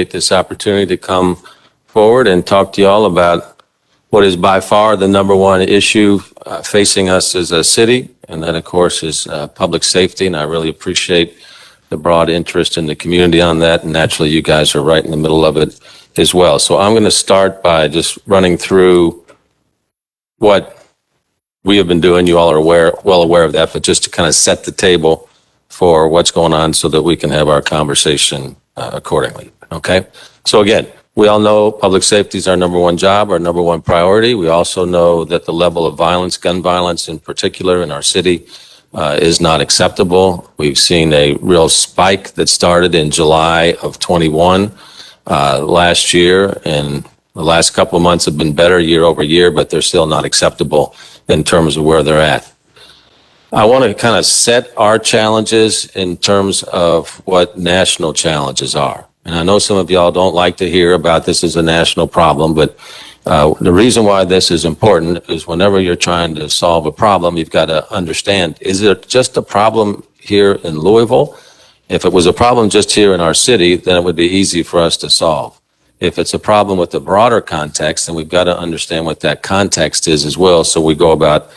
this opportunity to come forward and talk to you all about what is by far the number one issue facing us as a city, and that, of course, is public safety. And I really appreciate the broad interest in the community on that, and naturally, you guys are right in the middle of it as well. So I'm going to start by just running through what we have been doing. You all are well aware of that, but just to kind of set the table for what's going on so that we can have our conversation accordingly. Okay? So again, we all know public safety is our number one job, our number one priority. We also know that the level of violence, gun violence in particular in our city, is not acceptable. We've seen a real spike that started in July of 21 last year, and the last couple of months have been better year over year, but they're still not acceptable in terms of where they're at. I want to kind of set our challenges in terms of what national challenges are. And I know some of y'all don't like to hear about this as a national problem, but the reason why this is important is whenever you're trying to solve a problem, you've got to understand, is it just a problem here in Louisville? If it was a problem just here in our city, then it would be easy for us to solve. If it's a problem with the broader context, then we've got to understand what that context is as well, so we go about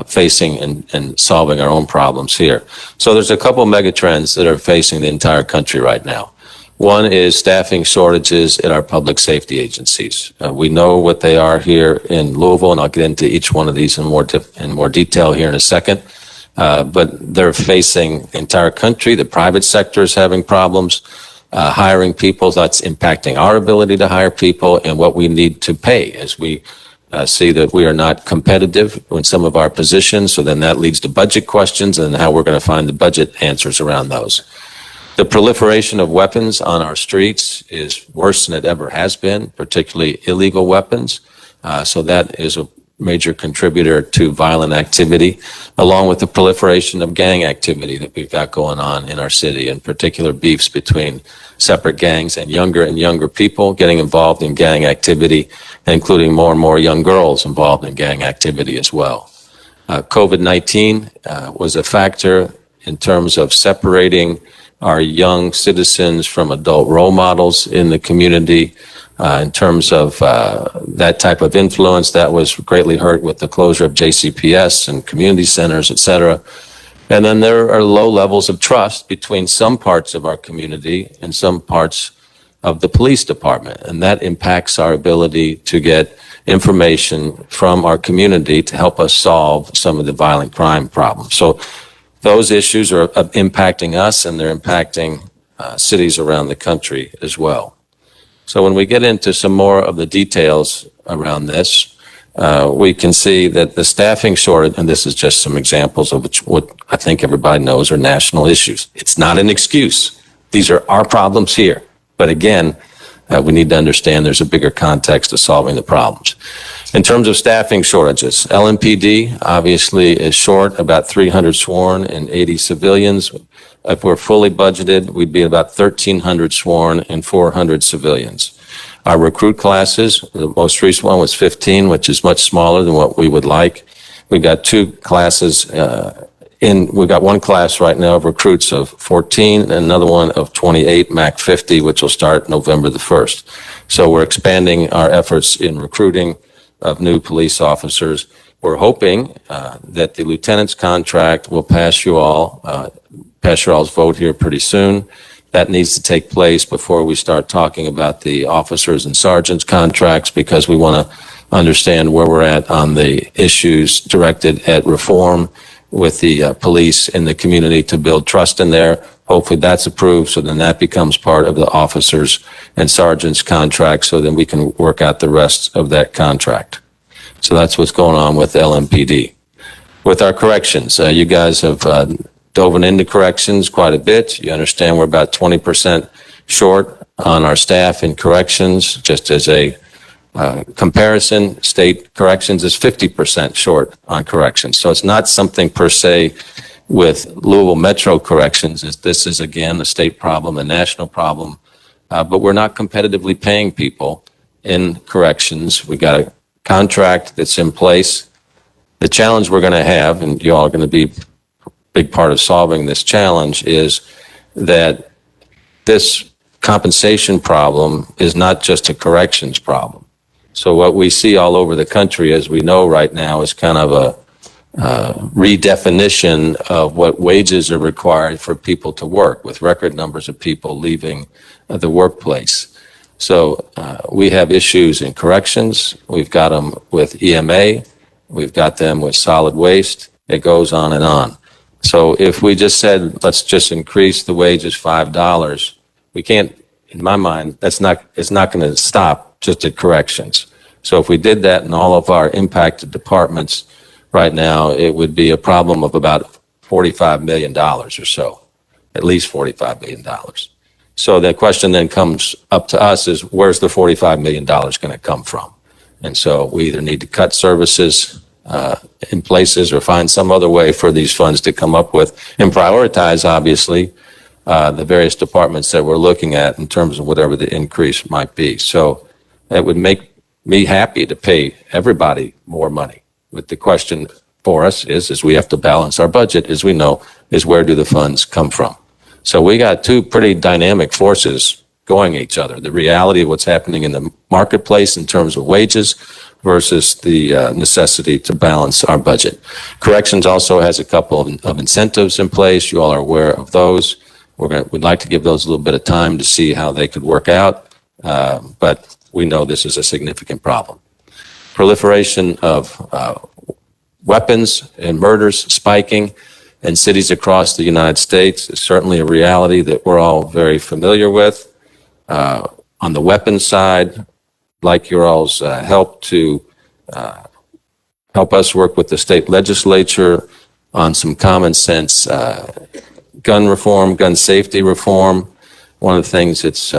facing and solving our own problems here. So there's a couple mega trends that are facing the entire country right now. One is staffing shortages at our public safety agencies. We know what they are here in Louisville, and I'll get into each one of these in more detail here in a second. But they're facing the entire country. The private sector is having problems hiring people. That's impacting our ability to hire people and what we need to pay as we see that we are not competitive in some of our positions. So then that leads to budget questions and how we're going to find the budget answers around those. The proliferation of weapons on our streets is worse than it ever has been, particularly illegal weapons. So that is a major contributor to violent activity, along with the proliferation of gang activity that we've got going on in our city, in particular beefs between separate gangs and younger people getting involved in gang activity, including more and more young girls involved in gang activity as well. COVID-19 was a factor in terms of separating our young citizens from adult role models in the community. In terms of that type of influence, that was greatly hurt with the closure of JCPS and community centers, et cetera. And then there are low levels of trust between some parts of our community and some parts of the police department. And that impacts our ability to get information from our community to help us solve some of the violent crime problems. So those issues are impacting us, and they're impacting cities around the country as well. So when we get into some more of the details around this, we can see that the staffing shortage, and this is just some examples of what I think everybody knows are national issues. It's not an excuse. These are our problems here. But again, we need to understand there's a bigger context to solving the problems. In terms of staffing shortages, LMPD obviously is short about 300 sworn and 80 civilians. If we're fully budgeted, we'd be about 1,300 sworn and 400 civilians. Our recruit classes, the most recent one was 15, which is much smaller than what we would like. We've got two classes we've got one class right now of recruits of 14 and another one of 28, MAC 50, which will start November the 1st. So we're expanding our efforts in recruiting of new police officers. We're hoping that the lieutenant's contract will pass you all's vote here pretty soon. That needs to take place before we start talking about the officers and sergeants contracts, because we want to understand where we're at on the issues directed at reform with the police in the community to build trust in there. Hopefully that's approved, so then that becomes part of the officers and sergeants contract, so then we can work out the rest of that contract. So that's what's going on with LMPD. With our corrections, you guys have dove into corrections quite a bit. You understand we're about 20% short on our staff in corrections. Just as a comparison, state corrections is 50% short on corrections. So it's not something per se with Louisville Metro Corrections. This is, again, a state problem, a national problem. But we're not competitively paying people in corrections. We got a contract that's in place. The challenge we're going to have, and you all are going to be a big part of solving this challenge, is that this compensation problem is not just a corrections problem. So what we see all over the country, as we know right now, is kind of a redefinition of what wages are required for people to work, with record numbers of people leaving the workplace. So we have issues in corrections. We've got them with EMA. We've got them with solid waste. It goes on and on. So if we just said, let's just increase the wages $5, we can't, in my mind, it's not going to stop just at corrections. So if we did that in all of our impacted departments right now, it would be a problem of about $45 million or so, at least $45 million. So the question then comes up to us is, where's the $45 million going to come from? And so we either need to cut services in places or find some other way for these funds to come up with and prioritize, obviously, the various departments that we're looking at in terms of whatever the increase might be. So it would make me happy to pay everybody more money. But the question for us is we have to balance our budget, as we know, is where do the funds come from? So we got two pretty dynamic forces going at each other. The reality of what's happening in the marketplace in terms of wages versus the necessity to balance our budget. Corrections also has a couple of incentives in place. You all are aware of those. We'd like to give those a little bit of time to see how they could work out, but we know this is a significant problem. Proliferation of weapons and murders spiking in cities across the United States is certainly a reality that we're all very familiar with. On the weapons side, like your all's help to help us work with the state legislature on some common sense gun reform, gun safety reform. One of the things that's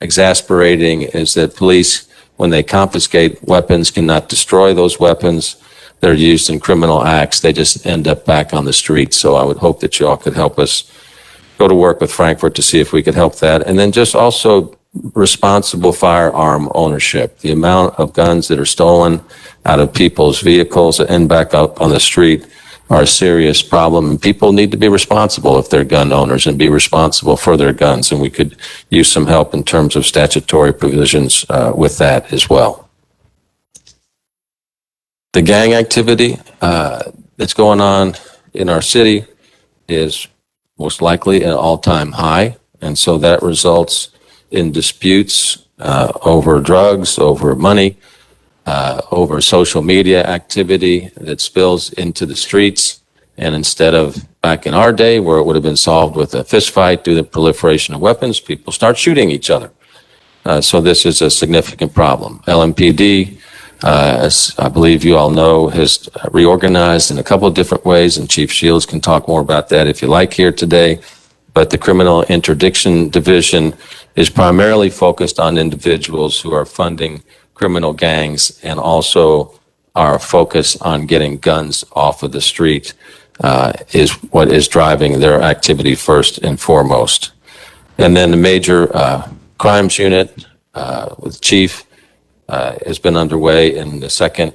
exasperating is that police, when they confiscate weapons, cannot destroy those weapons. They're used in criminal acts. They just end up back on the street. So I would hope that you all could help us go to work with Frankfurt to see if we could help that. And then just also responsible firearm ownership. The amount of guns that are stolen out of people's vehicles and end back up on the street are a serious problem. And people need to be responsible if they're gun owners and be responsible for their guns. And we could use some help in terms of statutory provisions with that as well. The gang activity that's going on in our city is most likely an all-time high. And so that results in disputes over drugs, over money, over social media activity that spills into the streets. And instead of back in our day where it would have been solved with a fist fight due to the proliferation of weapons, people start shooting each other. So this is a significant problem. LMPD, as I believe you all know, has reorganized in a couple of different ways, and Chief Shields can talk more about that if you like here today. But the Criminal Interdiction Division is primarily focused on individuals who are funding criminal gangs and also our focus on getting guns off of the street is what is driving their activity first and foremost. And then the major crimes unit with Chief has been underway in the 2nd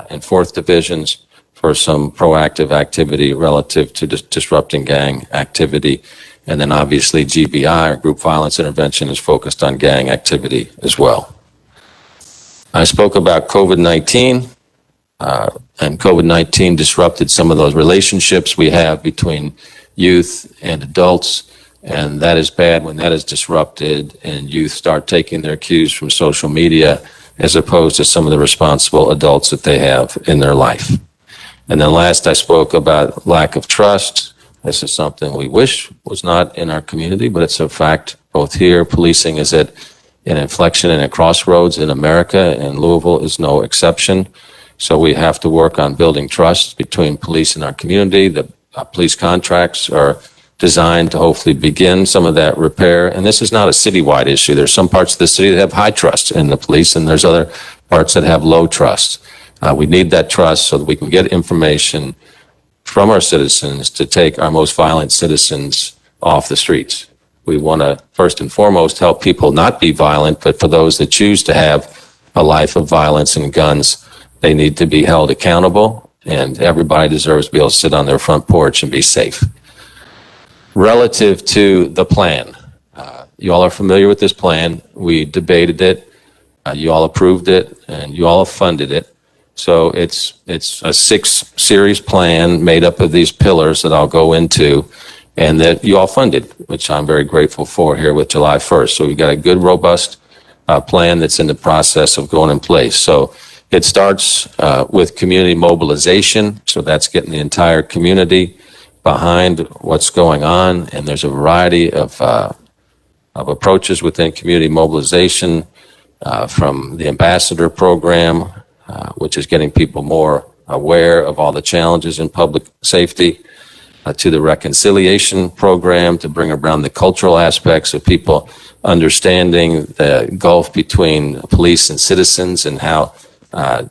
and 4th divisions for some proactive activity relative to disrupting gang activity. And then obviously GVI, or Group Violence Intervention, is focused on gang activity as well. I spoke about COVID-19, and COVID-19 disrupted some of those relationships we have between youth and adults. And that is bad when that is disrupted and youth start taking their cues from social media as opposed to some of the responsible adults that they have in their life. And then last, I spoke about lack of trust. This is something we wish was not in our community, but it's a fact both here. Policing is at an inflection and a crossroads in America, and Louisville is no exception. So we have to work on building trust between police and our community. The police contracts are designed to hopefully begin some of that repair. And this is not a citywide issue. There's some parts of the city that have high trust in the police, and there's other parts that have low trust. We need that trust so that we can get information from our citizens to take our most violent citizens off the streets. We want to, first and foremost, help people not be violent, but for those that choose to have a life of violence and guns, they need to be held accountable, and everybody deserves to be able to sit on their front porch and be safe. Relative to the plan, you all are familiar with this plan. We debated it, you all approved it, and you all have funded it. So it's a 6-series plan made up of these pillars that I'll go into, and that you all funded, which I'm very grateful for here with July 1st. So we've got a good, robust plan that's in the process of going in place. So it starts with community mobilization. So that's getting the entire community behind what's going on. And there's a variety of approaches within community mobilization, from the ambassador program, which is getting people more aware of all the challenges in public safety, to the reconciliation program to bring around the cultural aspects of people understanding the gulf between police and citizens and how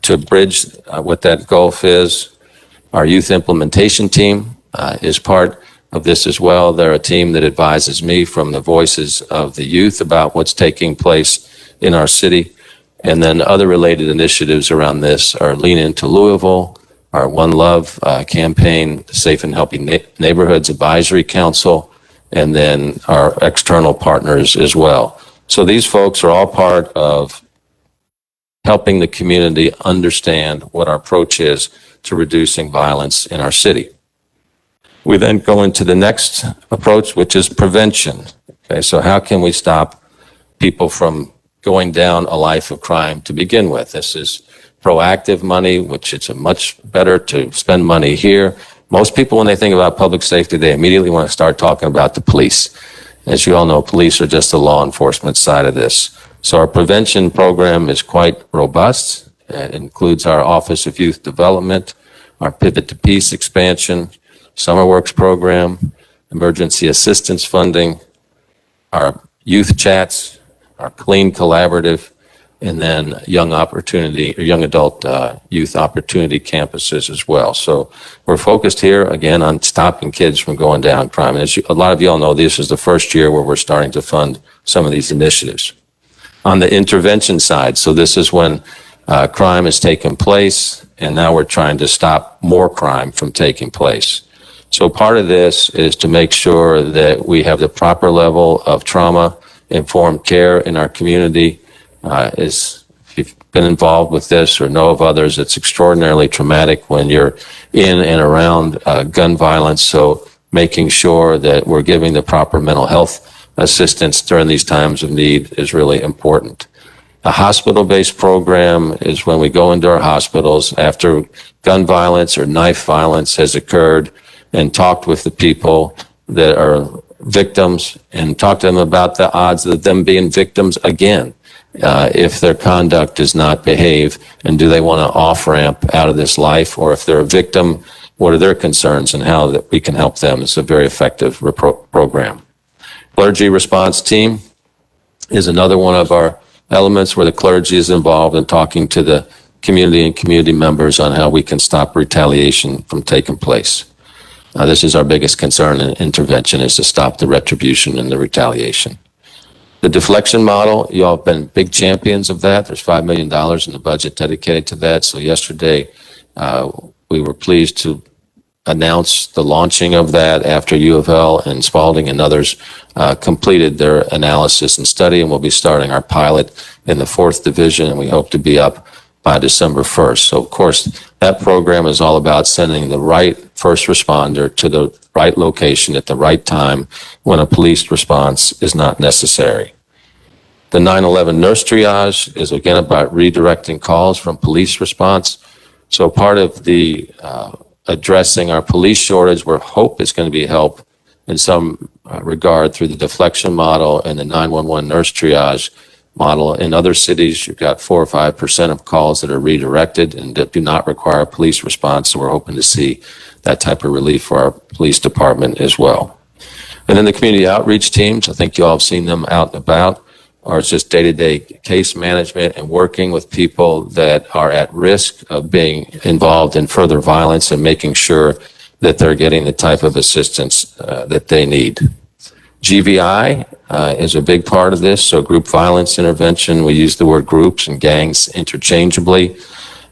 to bridge what that gulf is. Our youth implementation team is part of this as well. They're a team that advises me from the voices of the youth about what's taking place in our city. And then other related initiatives around this are Lean Into Louisville, our One Love campaign, the Safe and Healthy Neighborhoods Advisory Council, and then our external partners as well. So these folks are all part of helping the community understand what our approach is to reducing violence in our city. We then go into the next approach, which is prevention. Okay, so how can we stop people from going down a life of crime to begin with? This is proactive money, which it's a much better to spend money here. Most people, when they think about public safety, they immediately want to start talking about the police. As you all know, police are just the law enforcement side of this. So our prevention program is quite robust. It includes our Office of Youth Development, our Pivot to Peace expansion, Summer Works program, emergency assistance funding, our youth chats, our Clean Collaborative, and then young adult youth opportunity campuses as well. So we're focused here, again, on stopping kids from going down crime. And as a lot of you all know, this is the first year where we're starting to fund some of these initiatives. On the intervention side, so this is when crime has taken place, and now we're trying to stop more crime from taking place. So part of this is to make sure that we have the proper level of trauma-informed care in our community. If you've been involved with this or know of others, it's extraordinarily traumatic when you're in and around gun violence. So making sure that we're giving the proper mental health assistance during these times of need is really important. A hospital-based program is when we go into our hospitals after gun violence or knife violence has occurred and talked with the people that are victims and talk to them about the odds of them being victims again. If their conduct does not behave, and do they want to off-ramp out of this life, or if they're a victim, what are their concerns and how that we can help them. It's a very effective program. Clergy response team is another one of our elements where the clergy is involved in talking to the community and community members on how we can stop retaliation from taking place. This is our biggest concern in intervention, is to stop the retribution and the retaliation. The deflection model, you all have been big champions of that. There's $5 million in the budget dedicated to that. So yesterday, we were pleased to announce the launching of that after U of L and Spalding and others completed their analysis and study, and we'll be starting our pilot in the 4th Division, and we hope to be up by December 1st. So, of course, that program is all about sending the right first responder to the right location at the right time when a police response is not necessary. The 9/11 nurse triage is, again, about redirecting calls from police response. So part of the addressing our police shortage, where hope is going to be helped in some regard through the deflection model and the 911 nurse triage model. In other cities, you've got 4 or 5% of calls that are redirected and that do not require a police response. So we're hoping to see that type of relief for our police department as well. And then the community outreach teams, I think you all have seen them out and about, are just day-to-day case management and working with people that are at risk of being involved in further violence and making sure that they're getting the type of assistance that they need. GVI is a big part of this, so group violence intervention. We use the word groups and gangs interchangeably.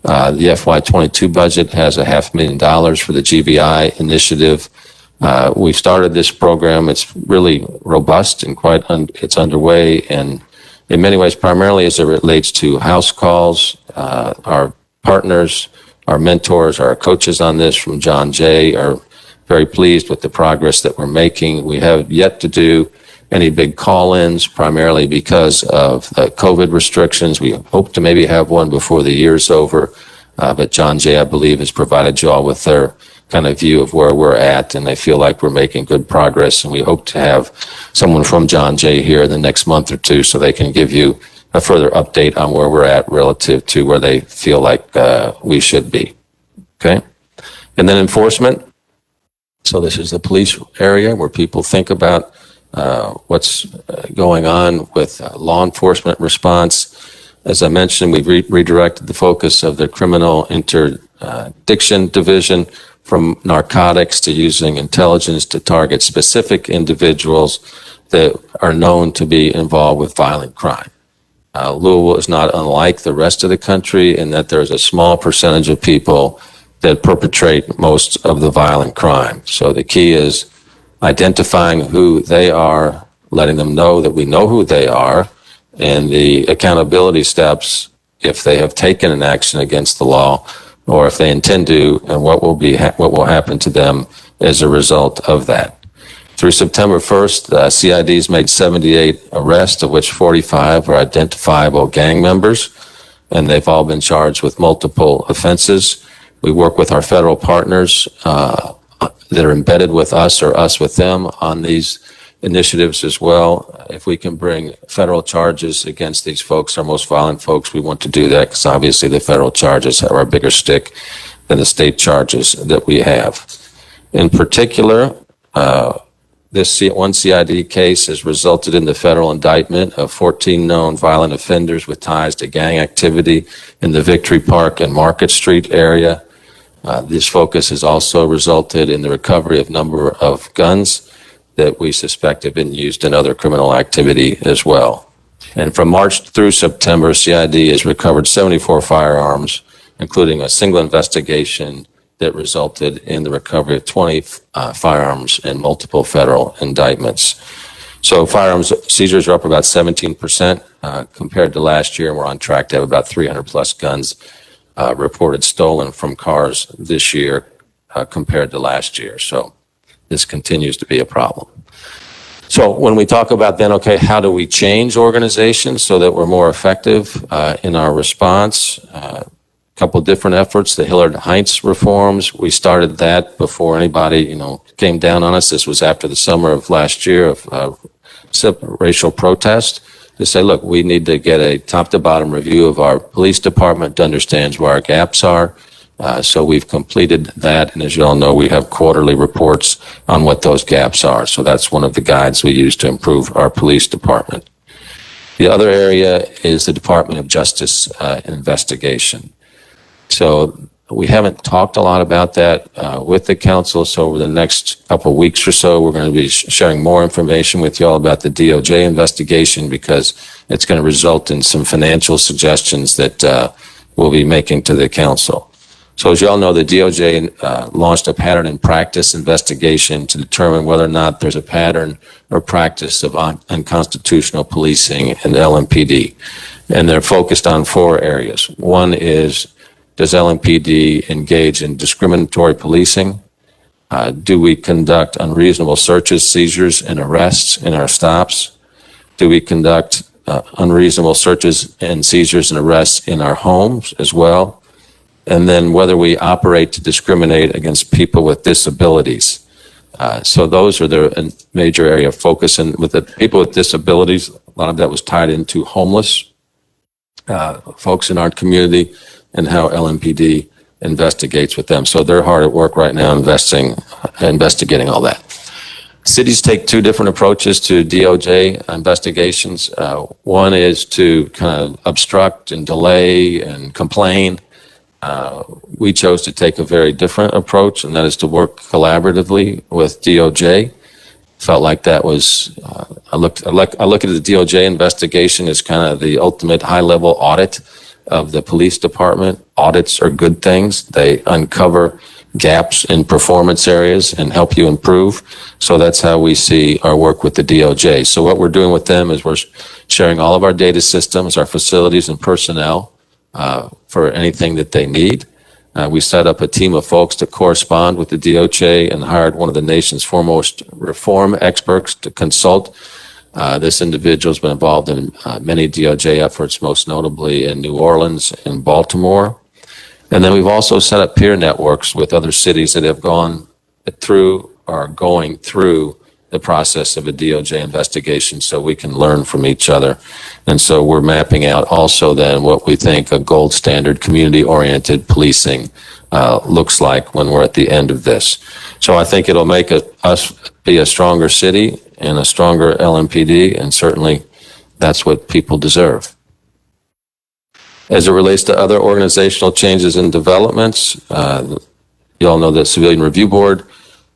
The FY22 budget has $500,000 for the GVI initiative. We've started this program. It's really robust and it's underway, and in many ways, primarily as it relates to house calls. Our partners, our mentors, our coaches on this from John Jay are very pleased with the progress that we're making. We have yet to do any big call-ins, primarily because of the COVID restrictions. We hope to maybe have one before the year's over, but John Jay, I believe, has provided you all with their kind of view of where we're at, and they feel like we're making good progress, and we hope to have someone from John Jay here in the next month or two so they can give you a further update on where we're at relative to where they feel like we should be. Okay? And then enforcement. So this is the police area where people think about what's going on with law enforcement response. As I mentioned, we've redirected the focus of the criminal interdiction division from narcotics to using intelligence to target specific individuals that are known to be involved with violent crime. Louisville is not unlike the rest of the country in that there's a small percentage of people that perpetrate most of the violent crime. So the key is identifying who they are, letting them know that we know who they are, and the accountability steps if they have taken an action against the law or if they intend to, and what will happen to them as a result of that. Through September 1st, CID's made 78 arrests, of which 45 are identifiable gang members, and they've all been charged with multiple offenses. We work with our federal partners that are embedded with us or us with them on these initiatives as well. If we can bring federal charges against these folks, our most violent folks, we want to do that because obviously the federal charges are a bigger stick than the state charges that we have. In particular, this one CID case has resulted in the federal indictment of 14 known violent offenders with ties to gang activity in the Victory Park and Market Street area. This focus has also resulted in the recovery of a number of guns that we suspect have been used in other criminal activity as well. And from March through September, CID has recovered 74 firearms, including a single investigation that resulted in the recovery of 20 firearms and multiple federal indictments. So firearms seizures are up about 17% compared to last year, and we're on track to have about 300 plus guns reported stolen from cars this year compared to last year. So this continues to be a problem. So when we talk about then, okay, how do we change organizations so that we're more effective in our response? Couple different efforts. The Hillard Heights reforms, we started that before anybody, came down on us. This was after the summer of last year of racial protest, to say, look, we need to get a top-to-bottom review of our police department to understand where our gaps are. So we've completed that, and as you all know, we have quarterly reports on what those gaps are. So that's one of the guides we use to improve our police department. The other area is the Department of Justice investigation. So we haven't talked a lot about that with the council. So over the next couple of weeks or so, we're going to be sharing more information with you all about the DOJ investigation because it's going to result in some financial suggestions that we'll be making to the council. So as you all know, the DOJ launched a pattern and practice investigation to determine whether or not there's a pattern or practice of unconstitutional policing in the LMPD. And they're focused on 4 areas. One is, does LMPD engage in discriminatory policing? Do we conduct unreasonable searches, seizures, and arrests in our stops? Do we conduct unreasonable searches and seizures and arrests in our homes as well? And then whether we operate to discriminate against people with disabilities. So those are the major area of focus. And with the people with disabilities, a lot of that was tied into homeless folks in our community and how LMPD investigates with them. So they're hard at work right now investigating all that. Cities take 2 different approaches to DOJ investigations. One is to kind of obstruct and delay and complain. We chose to take a very different approach, and that is to work collaboratively with DOJ. Felt like that was, I look at the DOJ investigation as kind of the ultimate high-level audit of the police department. Audits are good things. They uncover gaps in performance areas and help you improve. So that's how we see our work with the DOJ. So what we're doing with them is we're sharing all of our data systems, our facilities and personnel for anything that they need. We set up a team of folks to correspond with the DOJ and hired one of the nation's foremost reform experts to consult. This individual has been involved in many DOJ efforts, most notably in New Orleans and Baltimore. And then we've also set up peer networks with other cities that have gone through or are going through the process of a DOJ investigation so we can learn from each other. And so we're mapping out also then what we think a gold standard community-oriented policing looks like when we're at the end of this. So I think it'll make us be a stronger city and a stronger LMPD, and certainly that's what people deserve. As it relates to other organizational changes and developments, you all know the Civilian Review Board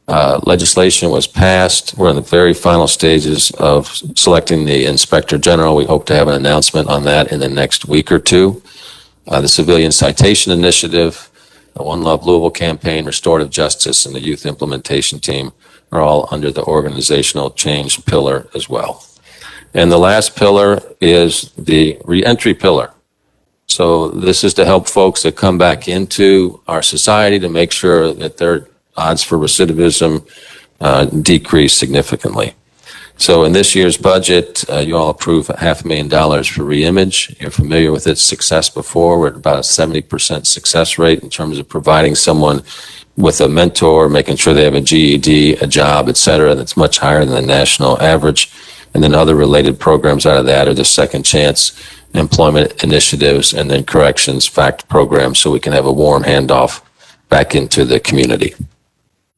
legislation was passed. We're in the very final stages of selecting the Inspector General. We hope to have an announcement on that in the next week or two. The Civilian Citation Initiative, the One Love Louisville campaign, Restorative Justice, and the Youth Implementation Team are all under the organizational change pillar as well. And the last pillar is the reentry pillar. So this is to help folks that come back into our society to make sure that their odds for recidivism decrease significantly. So in this year's budget, you all approved $500,000 for Reimage. You're familiar with its success before. We're at about a 70% success rate in terms of providing someone with a mentor, making sure they have a GED, a job, et cetera, that's much higher than the national average. And then other related programs out of that are the Second Chance employment initiatives, and then corrections FACT programs, so we can have a warm handoff back into the community.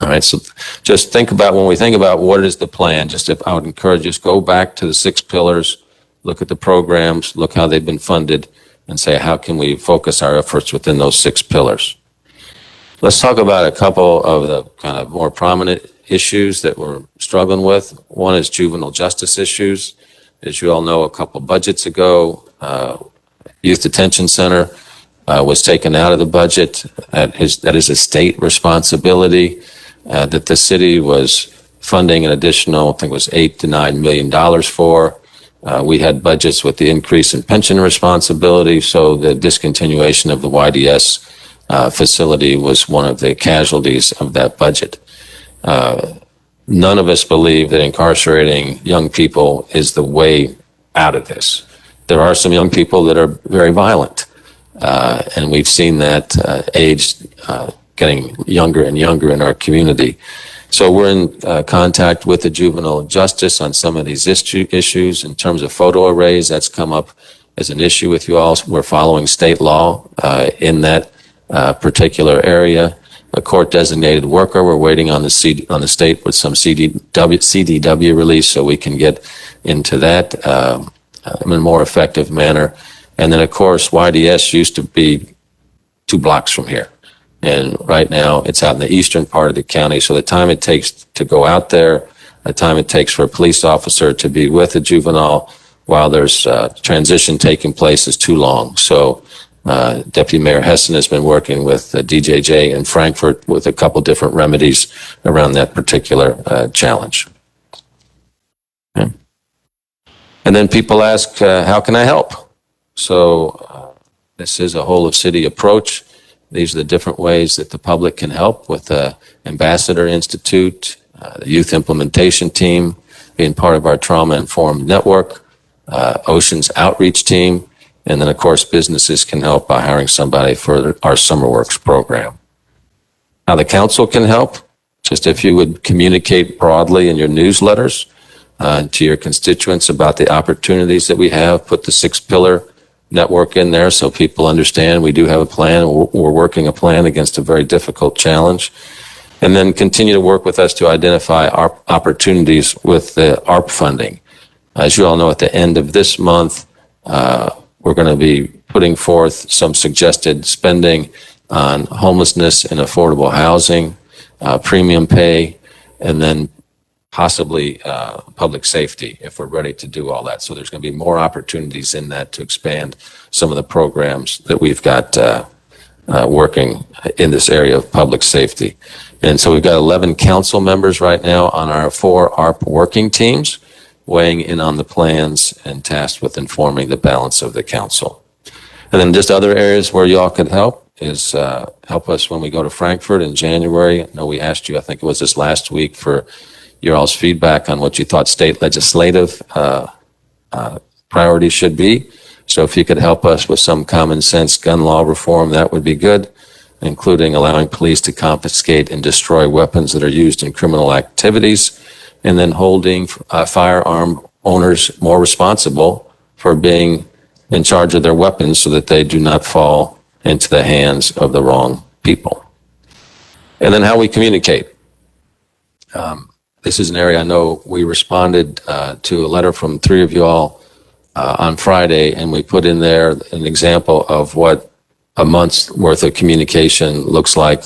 All right, so just think about, when we think about what is the plan, just if I would encourage you, just go back to the 6 pillars, look at the programs, look how they've been funded, and say, how can we focus our efforts within those 6 pillars? Let's talk about a couple of the kind of more prominent issues that we're struggling with. One is juvenile justice issues. As you all know, a couple budgets ago, Youth Detention Center was taken out of the budget. That is a state responsibility that the city was funding an additional, I think it was $8 to $9 million for. We had budgets with the increase in pension responsibility, so the discontinuation of the YDS facility was one of the casualties of that budget. None of us believe that incarcerating young people is the way out of this. There are some young people that are very violent, and we've seen that age getting younger and younger in our community. So we're in contact with the juvenile justice on some of these issues. In terms of photo arrays, that's come up as an issue with you all. We're following state law in that particular area. A court-designated worker, we're waiting on the state with some CDW release so we can get into that in a more effective manner. And then, of course, YDS used to be 2 blocks from here. And right now, it's out in the eastern part of the county. So the time it takes to go out there, the time it takes for a police officer to be with a juvenile while there's transition taking place is too long. So Deputy Mayor Hessen has been working with DJJ in Frankfurt with a couple different remedies around that particular challenge. Okay. And then people ask, how can I help? So this is a whole of city approach. These are the different ways that the public can help with the Ambassador Institute, the Youth Implementation Team, being part of our trauma-informed network, Ocean's Outreach Team, and then, of course, businesses can help by hiring somebody for our Summer Works program. How the council can help, just if you would communicate broadly in your newsletters to your constituents about the opportunities that we have, put the 6-pillar network in there so people understand we do have a plan. We're working a plan against a very difficult challenge. And then continue to work with us to identify our opportunities with the ARP funding. As you all know, at the end of this month, we're going to be putting forth some suggested spending on homelessness and affordable housing, premium pay, and then possibly public safety if we're ready to do all that. So there's going to be more opportunities in that to expand some of the programs that we've got working in this area of public safety. And so we've got 11 council members right now on our 4 ARP working teams, weighing in on the plans and tasked with informing the balance of the council. And then just other areas where y'all could help is help us when we go to Frankfurt in January. I know we asked you, I think it was this last week, for your all's feedback on what you thought state legislative priorities should be. So if you could help us with some common sense gun law reform, that would be good, including allowing police to confiscate and destroy weapons that are used in criminal activities, and then holding firearm owners more responsible for being in charge of their weapons so that they do not fall into the hands of the wrong people. And then how we communicate. This is an area I know we responded to a letter from 3 of you all on Friday, and we put in there an example of what a month's worth of communication looks like,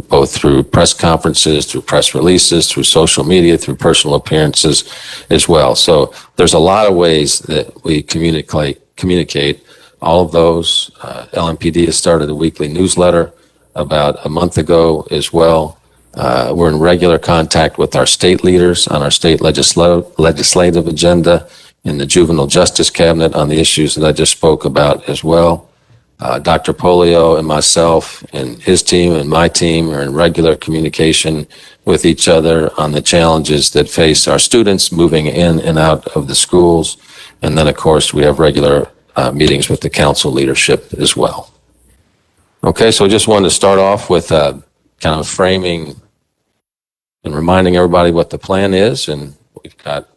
both through press conferences, through press releases, through social media, through personal appearances as well. So there's a lot of ways that we communicate. All of those, LMPD has started a weekly newsletter about a month ago as well. We're in regular contact with our state leaders on our state legislative agenda, in the juvenile justice cabinet on the issues that I just spoke about as well. Dr. Polio and myself and his team and my team are in regular communication with each other on the challenges that face our students moving in and out of the schools. And then, of course, we have regular meetings with the council leadership as well. Okay, so I just wanted to start off with kind of framing and reminding everybody what the plan is. And we've got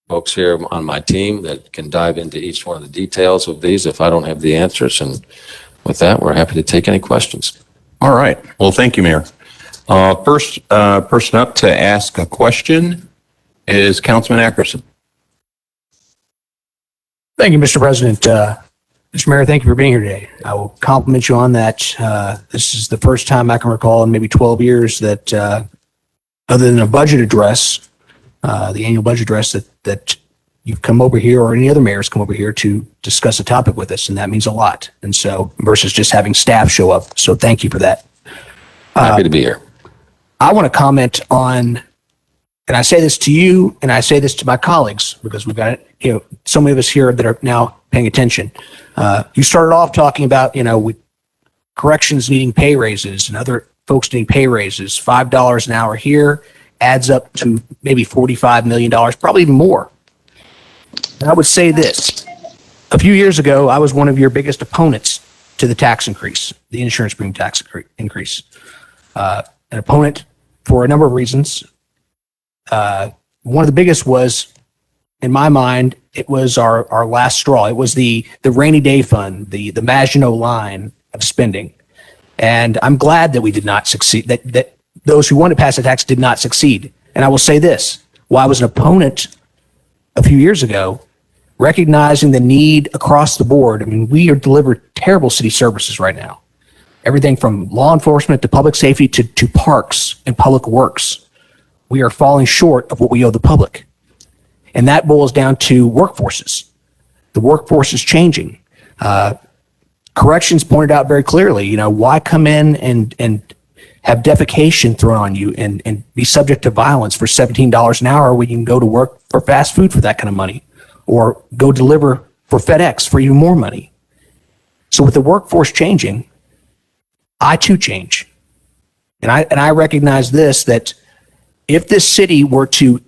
folks here on my team that can dive into each one of the details of these if I don't have the answers. And with that, we're happy to take any questions. All right. Well, thank you, Mayor. First person up to ask a question is Councilman Ackerson. Thank you, Mr. President. Mr. Mayor, thank you for being here today. I will compliment you on that. This is the first time I can recall in maybe 12 years that other than a budget address, the annual budget address, that you've come over here, or any other mayors come over here to discuss a topic with us, and that means a lot. And so, versus just having staff show up. So thank you for that. Happy to be here. I want to comment on, and I say this to you, and I say this to my colleagues, because we've got, so many of us here that are now paying attention. You started off talking about, with corrections needing pay raises and other folks needing pay raises. $5 an hour here adds up to maybe $45 million, probably even more. And I would say this. A few years ago, I was one of your biggest opponents to the tax increase, the insurance premium tax increase. An opponent for a number of reasons. One of the biggest was, in my mind, it was our last straw. It was the rainy day fund, the Maginot line of spending. And I'm glad that we did not succeed, that those who wanted to pass the tax did not succeed. And I will say this, while I was an opponent a few years ago, recognizing the need across the board, we are delivering terrible city services right now. Everything from law enforcement to public safety to parks and public works. We are falling short of what we owe the public. And that boils down to workforces. The workforce is changing. Corrections pointed out very clearly, why come in and have defecation thrown on you and be subject to violence for $17 an hour when you can go to work for fast food for that kind of money, or go deliver for FedEx for even more money. So with the workforce changing, I too change. And I recognize this, that if this city were to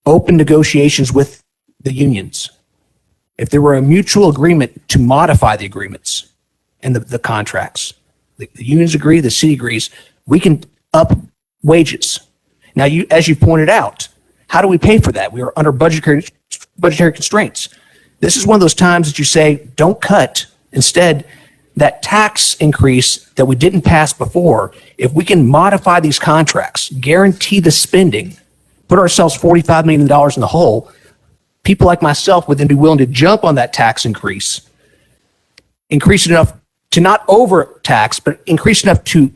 open negotiations with the unions, if there were a mutual agreement to modify the agreements and the contracts, the unions agree, the city agrees, we can up wages. Now, as you pointed out, how do we pay for that? We are under budgetary constraints. This is one of those times that you say, don't cut. Instead, that tax increase that we didn't pass before, if we can modify these contracts, guarantee the spending, put ourselves $45 million in the hole, people like myself would then be willing to jump on that tax increase it enough to not overtax, but increase enough to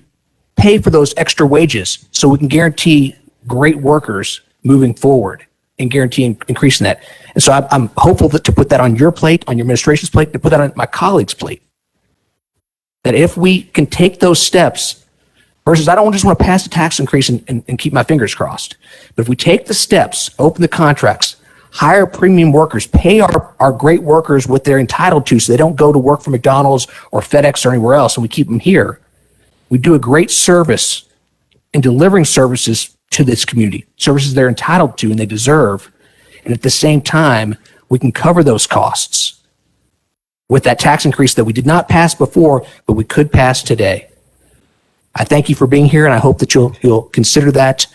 pay for those extra wages so we can guarantee great workers moving forward and guarantee increasing that. And so I'm hopeful to put that on your plate, on your administration's plate, to put that on my colleagues' plate. that if we can take those steps, versus I don't just want to pass the tax increase and keep my fingers crossed, but if we take the steps, open the contracts, hire premium workers, pay our great workers what they're entitled to so they don't go to work for McDonald's or FedEx or anywhere else, and we keep them here, we do a great service in delivering services to this community, services they're entitled to and they deserve. And at the same time, we can cover those costs with that tax increase that we did not pass before, but we could pass today. I thank you for being here, and I hope that you'll consider that.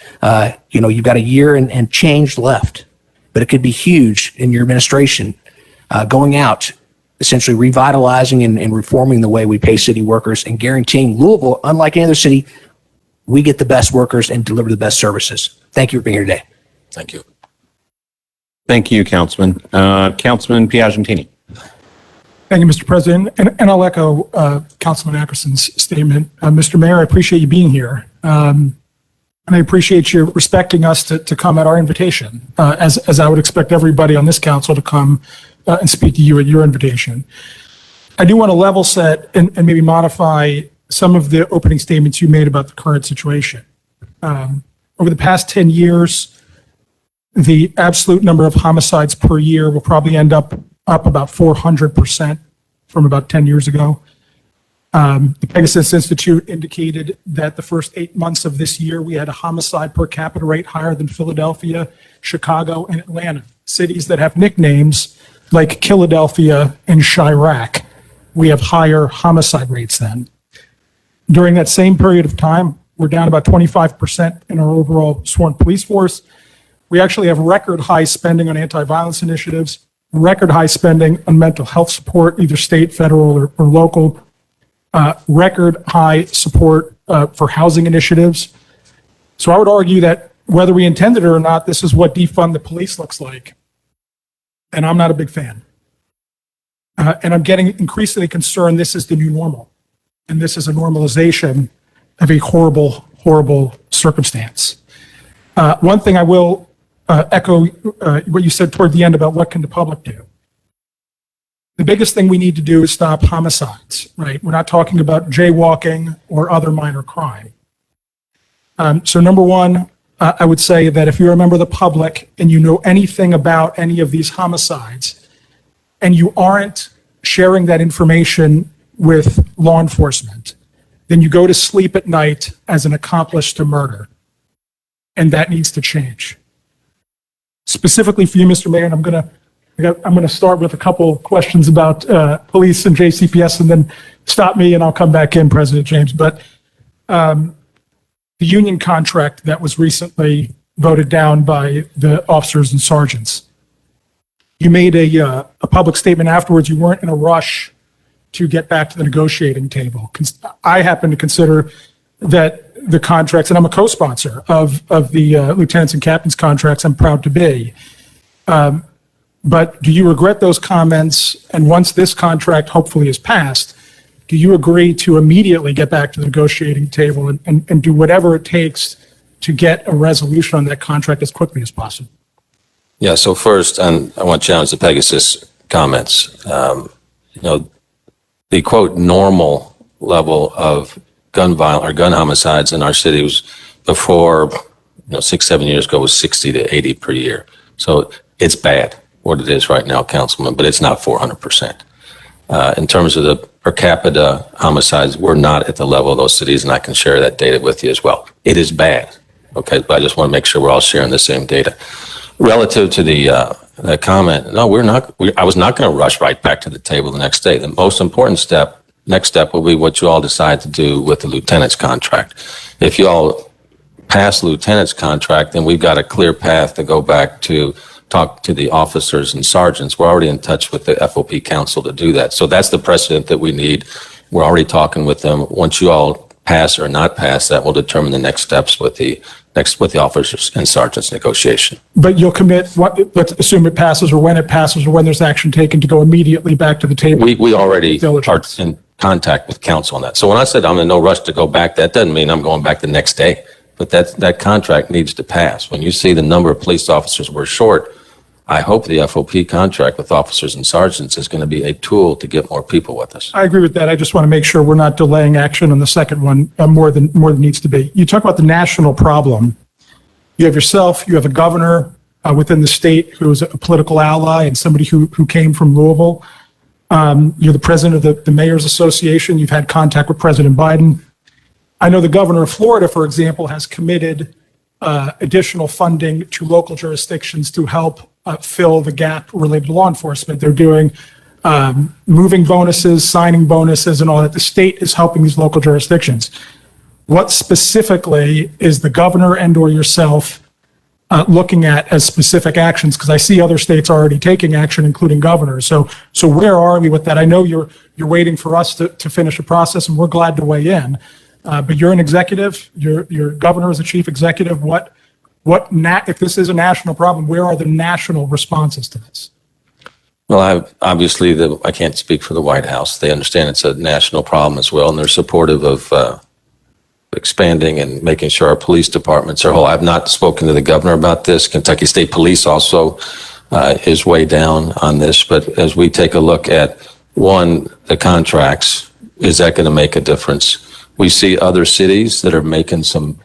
You've got a year and change left, but it could be huge in your administration, going out, essentially revitalizing and reforming the way we pay city workers and guaranteeing Louisville, unlike any other city, we get the best workers and deliver the best services. Thank you for being here today. Thank you. Thank you, Councilman. Councilman Piagentini. Thank you, Mr. President. And I'll echo Councilman Ackerson's statement. Mr. Mayor, I appreciate you being here. And I appreciate you respecting us to come at our invitation, as I would expect everybody on this council to come and speak to you at your invitation. I do want to level set and maybe modify some of the opening statements you made about the current situation. Over the past 10 years, the absolute number of homicides per year will probably end up about 400% from about 10 years ago. The Pegasus Institute indicated that the first 8 months of this year, we had a homicide per capita rate higher than Philadelphia, Chicago, and Atlanta, cities that have nicknames like Philadelphia and Chirac. We have higher homicide rates than. During that same period of time, we're down about 25% in our overall sworn police force. We actually have record high spending on anti-violence initiatives, record high spending on mental health support, either state, federal, or local, record high support for housing initiatives. So I would argue that whether we intended it or not, this is what defund the police looks like. And I'm not a big fan. And I'm getting increasingly concerned this is the new normal. And this is a normalization of a horrible, horrible circumstance. One thing I will echo what you said toward the end about what can the public do. The biggest thing we need to do is stop homicides, right? We're not talking about jaywalking or other minor crime. So number one, I would say that if you're a member of the public and you know anything about any of these homicides and you aren't sharing that information with law enforcement, then you go to sleep at night as an accomplice to murder. And that needs to change. Specifically for you, Mr. Mayor, and I'm going to start with a couple questions about police and JCPS, and then stop me and I'll come back in, President James. But the union contract that was recently voted down by the officers and sergeants, you made a public statement afterwards. You weren't in a rush to get back to the negotiating table. I happen to consider that the contracts, and I'm a co-sponsor of the lieutenants and captains contracts, I'm proud to be. But do you regret those comments? And once this contract hopefully is passed, do you agree to immediately get back to the negotiating table and do whatever it takes to get a resolution on that contract as quickly as possible? Yeah, so first, and I want to challenge the Pegasus comments. The quote normal level of gun homicides in our city was before, 6-7 years ago was 60 to 80 per year. So it's bad what it is right now, Councilman, but it's not 400%. In terms of the per capita homicides, we're not at the level of those cities, and I can share that data with you as well. It is bad, okay, but I just want to make sure we're all sharing the same data. Relative to the comment, no, I was not going to rush right back to the table the next day. The most important next step will be what you all decide to do with the lieutenant's contract. If you all pass the lieutenant's contract, then we've got a clear path to go back to talk to the officers and sergeants. We're already in touch with the FOP council to do that. So that's the precedent that we need. We're already talking with them. Once you all pass or not pass, that will determine the next steps with the officers and sergeants negotiation. But you'll commit, let's assume it passes, or when it passes, or when there's action taken to go immediately back to the table. We already are in contact with council on that. So when I said I'm in no rush to go back, that doesn't mean I'm going back the next day. But that contract needs to pass. When you see the number of police officers we're short, I hope the FOP contract with officers and sergeants is going to be a tool to get more people with us. I agree with that. I just want to make sure we're not delaying action on the second one more than needs to be. You talk about the national problem. You have yourself, you have a governor within the state who is a political ally and somebody who came from Louisville. You're the president of the Mayor's Association. You've had contact with President Biden. I know the governor of Florida, for example, has committed additional funding to local jurisdictions to help fill the gap related to law enforcement. They're doing moving bonuses, signing bonuses, and all that. The state is helping these local jurisdictions. What specifically is the governor and or yourself looking at as specific actions? Because I see other states already taking action, including governors. So where are we with that? I know you're waiting for us to finish the process, and we're glad to weigh in. But you're an executive. Your governor is the chief executive. If this is a national problem, where are the national responses to this? Well, I can't speak for the White House. They understand it's a national problem as well, and they're supportive of expanding and making sure our police departments are whole. I've not spoken to the governor about this. Kentucky State Police also is way down on this. But as we take a look at, one, the contracts, is that going to make a difference? We see other cities that are making some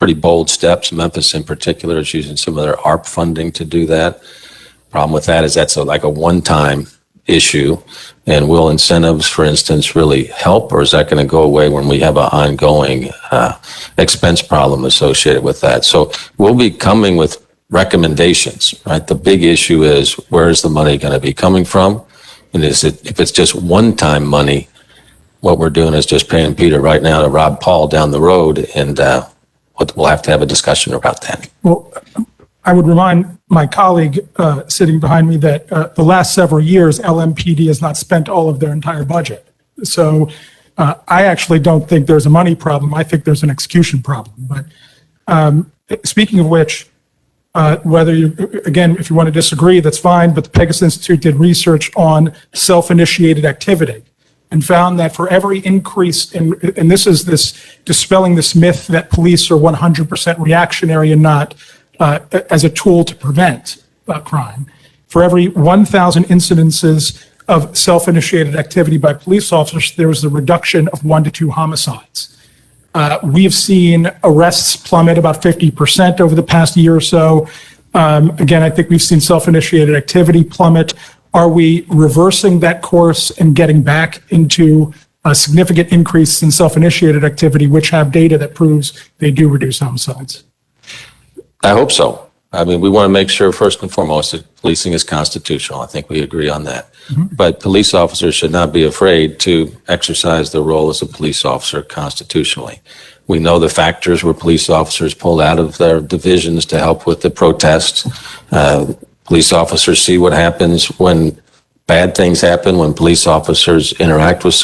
pretty bold steps. Memphis in particular is using some of their ARP funding to do that. Problem with that is that's like a one-time issue. And will incentives, for instance, really help, or is that going to go away when we have an ongoing expense problem associated with that? So we'll be coming with recommendations, right? The big issue is, where is the money going to be coming from? And if it's just one-time money, what we're doing is just paying Peter right now to rob Paul down the road, and we'll have to have a discussion about that. Well, I would remind my colleague sitting behind me that the last several years, LMPD has not spent all of their entire budget. So I actually don't think there's a money problem. I think there's an execution problem. But speaking of which, whether you, again, if you want to disagree, that's fine, but the Pegasus Institute did research on self-initiated activity and found that for every increase in, and this is this dispelling this myth that police are 100% reactionary and not as a tool to prevent crime. For every 1,000 incidences of self-initiated activity by police officers, there was a reduction of 1 to 2 homicides. We've seen arrests plummet about 50% over the past year or so. Again, I think we've seen self-initiated activity plummet. Are we reversing that course and getting back into a significant increase in self-initiated activity, which have data that proves they do reduce homicides? I hope so. I mean, we want to make sure, first and foremost, that policing is constitutional. I think we agree on that. Mm-hmm. But police officers should not be afraid to exercise their role as a police officer constitutionally. We know the factors where police officers pulled out of their divisions to help with the protests. Police officers see what happens when bad things happen, when police officers interact with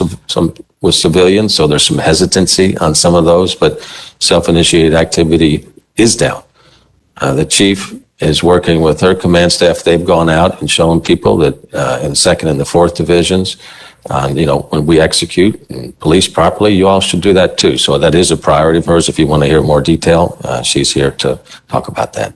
with civilians. So there's some hesitancy on some of those, but self-initiated activity is down. The chief is working with her command staff. They've gone out and shown people that in the 2nd and the 4th divisions, when we execute and police properly, you all should do that too. So that is a priority of hers. If you want to hear more detail, she's here to talk about that.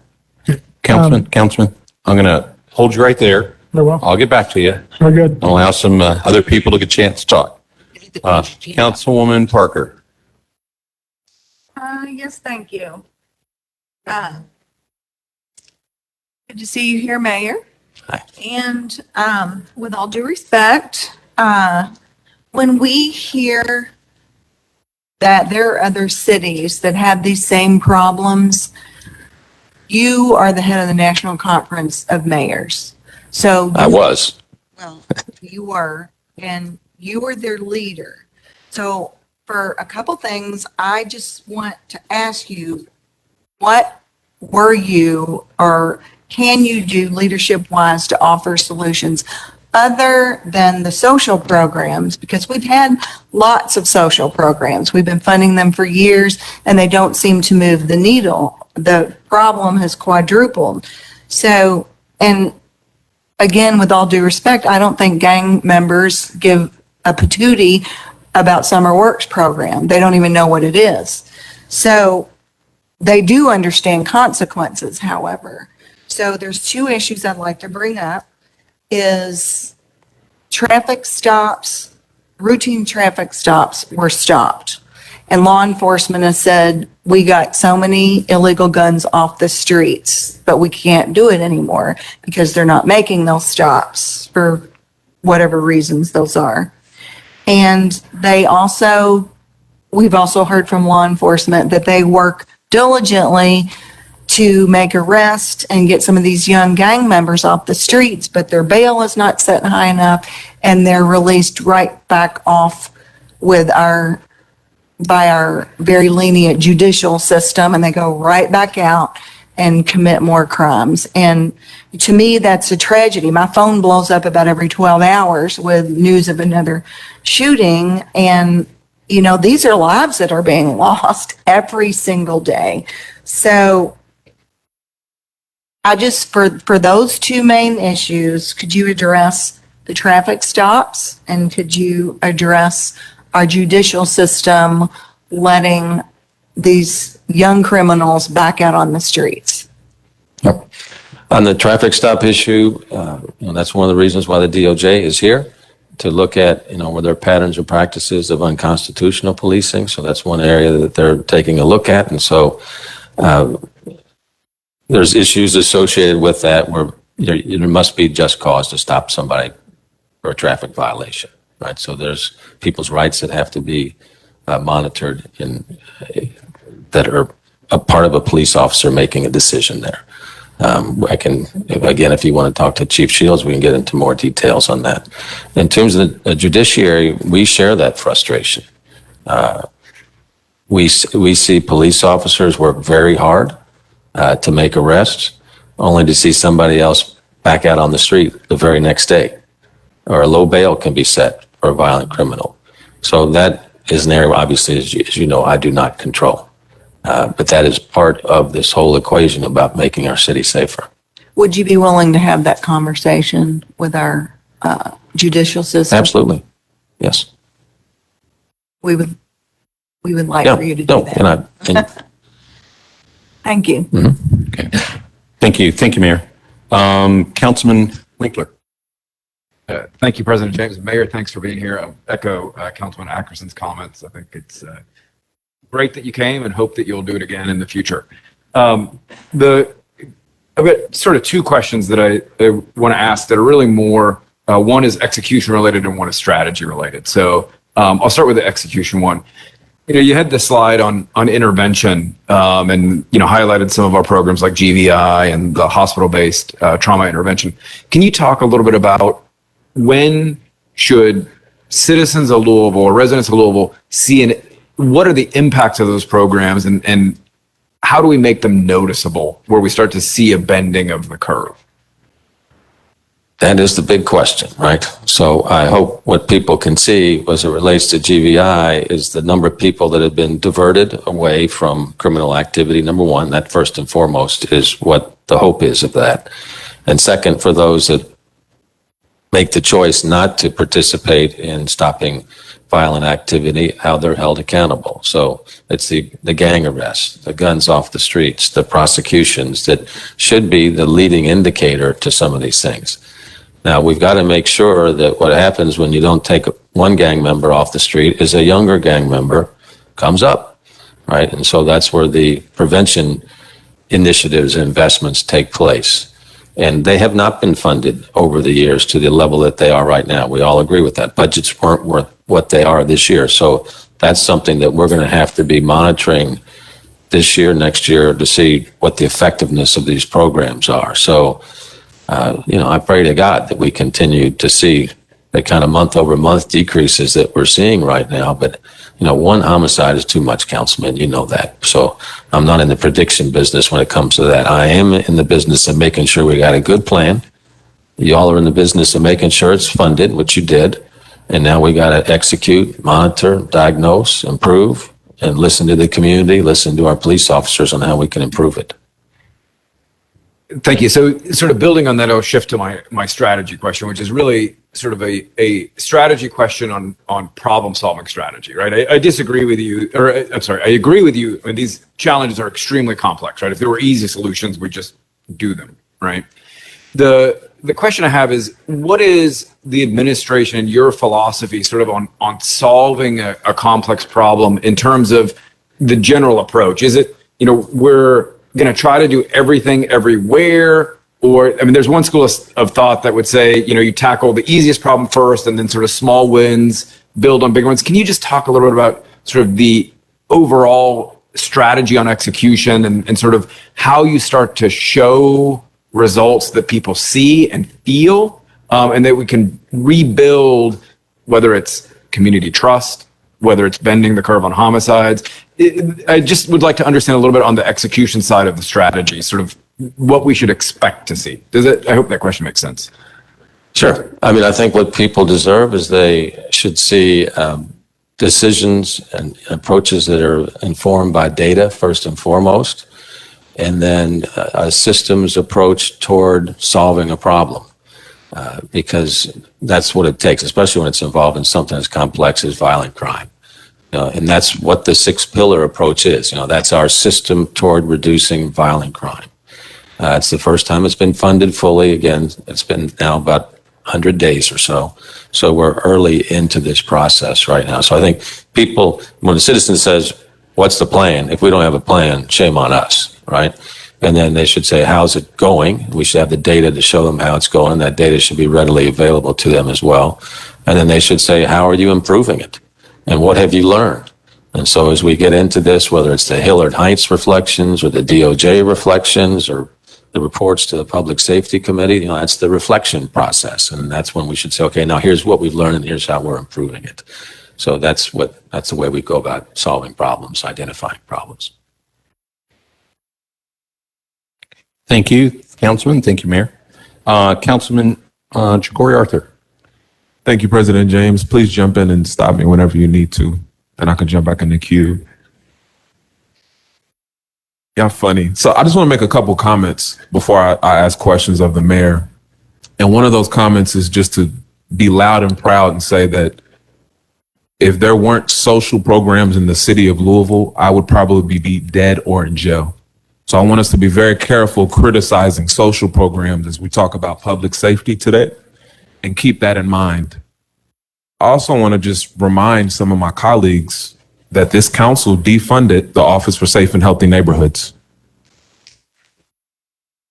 Councilman, I'm going to hold you right there. Very well. I'll get back to you. Very good. I'll allow some other people to get a chance to talk. Councilwoman Parker. Yes, thank you. Good to see you here, Mayor. Hi. And with all due respect, when we hear that there are other cities that have these same problems, you are the head of the National Conference of Mayors. So I was. Well, you were, and you were their leader. So for a couple things, I just want to ask you, what were you or can you do leadership-wise to offer solutions other than the social programs? Because we've had lots of social programs. We've been funding them for years, and they don't seem to move the needle. The problem has quadrupled. So, and again, with all due respect, I don't think gang members give a patootie about Summer Works program. They don't even know what it is. So they do understand consequences, however. So there's two issues I'd like to bring up is traffic stops, routine traffic stops were stopped. And law enforcement has said, we got so many illegal guns off the streets, but we can't do it anymore because they're not making those stops for whatever reasons those are. And we've also heard from law enforcement that they work diligently to make arrests and get some of these young gang members off the streets, but their bail is not set high enough and they're released right back off by our very lenient judicial system, and they go right back out and commit more crimes. And to me, that's a tragedy. My phone blows up about every 12 hours with news of another shooting. And, you know, these are lives that are being lost every single day. So I just, for those two main issues, could you address the traffic stops and could you address our judicial system letting these young criminals back out on the streets? Yep. On the traffic stop issue, that's one of the reasons why the DOJ is here, to look at, were there patterns or practices of unconstitutional policing. So that's one area that they're taking a look at. And so there's issues associated with that where there must be just cause to stop somebody for a traffic violation. Right, so there's people's rights that have to be monitored that are a part of a police officer making a decision there. I can, again, if you want to talk to Chief Shields, we can get into more details on that. In terms of the judiciary, we share that frustration. We see police officers work very hard to make arrests, only to see somebody else back out on the street the very next day, or a low bail can be set for a violent criminal. So that is an area, obviously, as you know, I do not control. But that is part of this whole equation about making our city safer. Would you be willing to have that conversation with our judicial system? Absolutely. Yes. We would like for you to do that. Thank you. Mm-hmm. Okay. Thank you, Mayor. Councilman Winkler. Thank you, President James. Mayor, thanks for being here. I'll echo Councilman Ackerson's comments. I think it's great that you came and hope that you'll do it again in the future. I've got sort of two questions that I want to ask that are really more, one is execution related and one is strategy related. So I'll start with the execution one. You had the slide on intervention and, highlighted some of our programs like GVI and the hospital-based trauma intervention. Can you talk a little bit about when should citizens of Louisville or residents of Louisville see what are the impacts of those programs and how do we make them noticeable where we start to see a bending of the curve? That is the big question, right? So I hope what people can see as it relates to GVI is the number of people that have been diverted away from criminal activity. Number one, that first and foremost is what the hope is of that. And second, for those that make the choice not to participate in stopping violent activity, how they're held accountable. So it's the gang arrests, the guns off the streets, the prosecutions that should be the leading indicator to some of these things. Now, we've got to make sure that what happens when you don't take one gang member off the street is a younger gang member comes up, right? And so that's where the prevention initiatives and investments take place. And they have not been funded over the years to the level that they are right now. We all agree with that. Budgets weren't worth what they are this year. So that's something that we're going to have to be monitoring this year, next year, to see what the effectiveness of these programs are. So, I pray to God that we continue to see the kind of month over month decreases that we're seeing right now. But, one homicide is too much, Councilman. You know that. So I'm not in the prediction business when it comes to that. I am in the business of making sure we got a good plan. You all are in the business of making sure it's funded, which you did. And now we got to execute, monitor, diagnose, improve, and listen to the community, listen to our police officers on how we can improve it. Thank you. So sort of building on that, I'll shift to my strategy question, which is really sort of a strategy question on problem solving strategy, right? I disagree with you, or I'm sorry, I agree with you. And these challenges are extremely complex, right? If there were easy solutions, we just do them. right? The question I have is, what is the administration and your philosophy sort of on solving a complex problem in terms of the general approach? Is it, we're going to try to do everything everywhere? Or, I mean, there's one school of thought that would say, you tackle the easiest problem first and then sort of small wins, build on big ones. Can you just talk a little bit about sort of the overall strategy on execution and sort of how you start to show results that people see and feel, and that we can rebuild, whether it's community trust, whether it's bending the curve on homicides? I just would like to understand a little bit on the execution side of the strategy, sort of what we should expect to see. I hope that question makes sense. Sure. I mean, I think what people deserve is they should see decisions and approaches that are informed by data first and foremost, and then a systems approach toward solving a problem, because that's what it takes, especially when it's involved in something as complex as violent crime. And that's what the 6-pillar approach is. That's our system toward reducing violent crime. It's the first time it's been funded fully. Again, it's been now about 100 days or so. So we're early into this process right now. So I think people, when the citizen says, what's the plan? If we don't have a plan, shame on us, right? And then they should say, how's it going? We should have the data to show them how it's going. That data should be readily available to them as well. And then they should say, how are you improving it? And what have you learned? And so as we get into this, whether it's the Hillard Heights reflections or the DOJ reflections or the reports to the Public Safety Committee, that's the reflection process. And that's when we should say, okay, now here's what we've learned and here's how we're improving it. So that's the way we go about solving problems, identifying problems. Thank you, Councilman. Thank you, Mayor. Councilman Ja'Cory Arthur. Thank you, President James. Please jump in and stop me whenever you need to, and I can jump back in the queue. Y'all funny. So I just want to make a couple comments before I ask questions of the mayor. And one of those comments is just to be loud and proud and say that if there weren't social programs in the city of Louisville, I would probably be dead or in jail. So I want us to be very careful criticizing social programs as we talk about public safety today, and keep that in mind. I also want to just remind some of my colleagues that this council defunded the Office for Safe and Healthy Neighborhoods.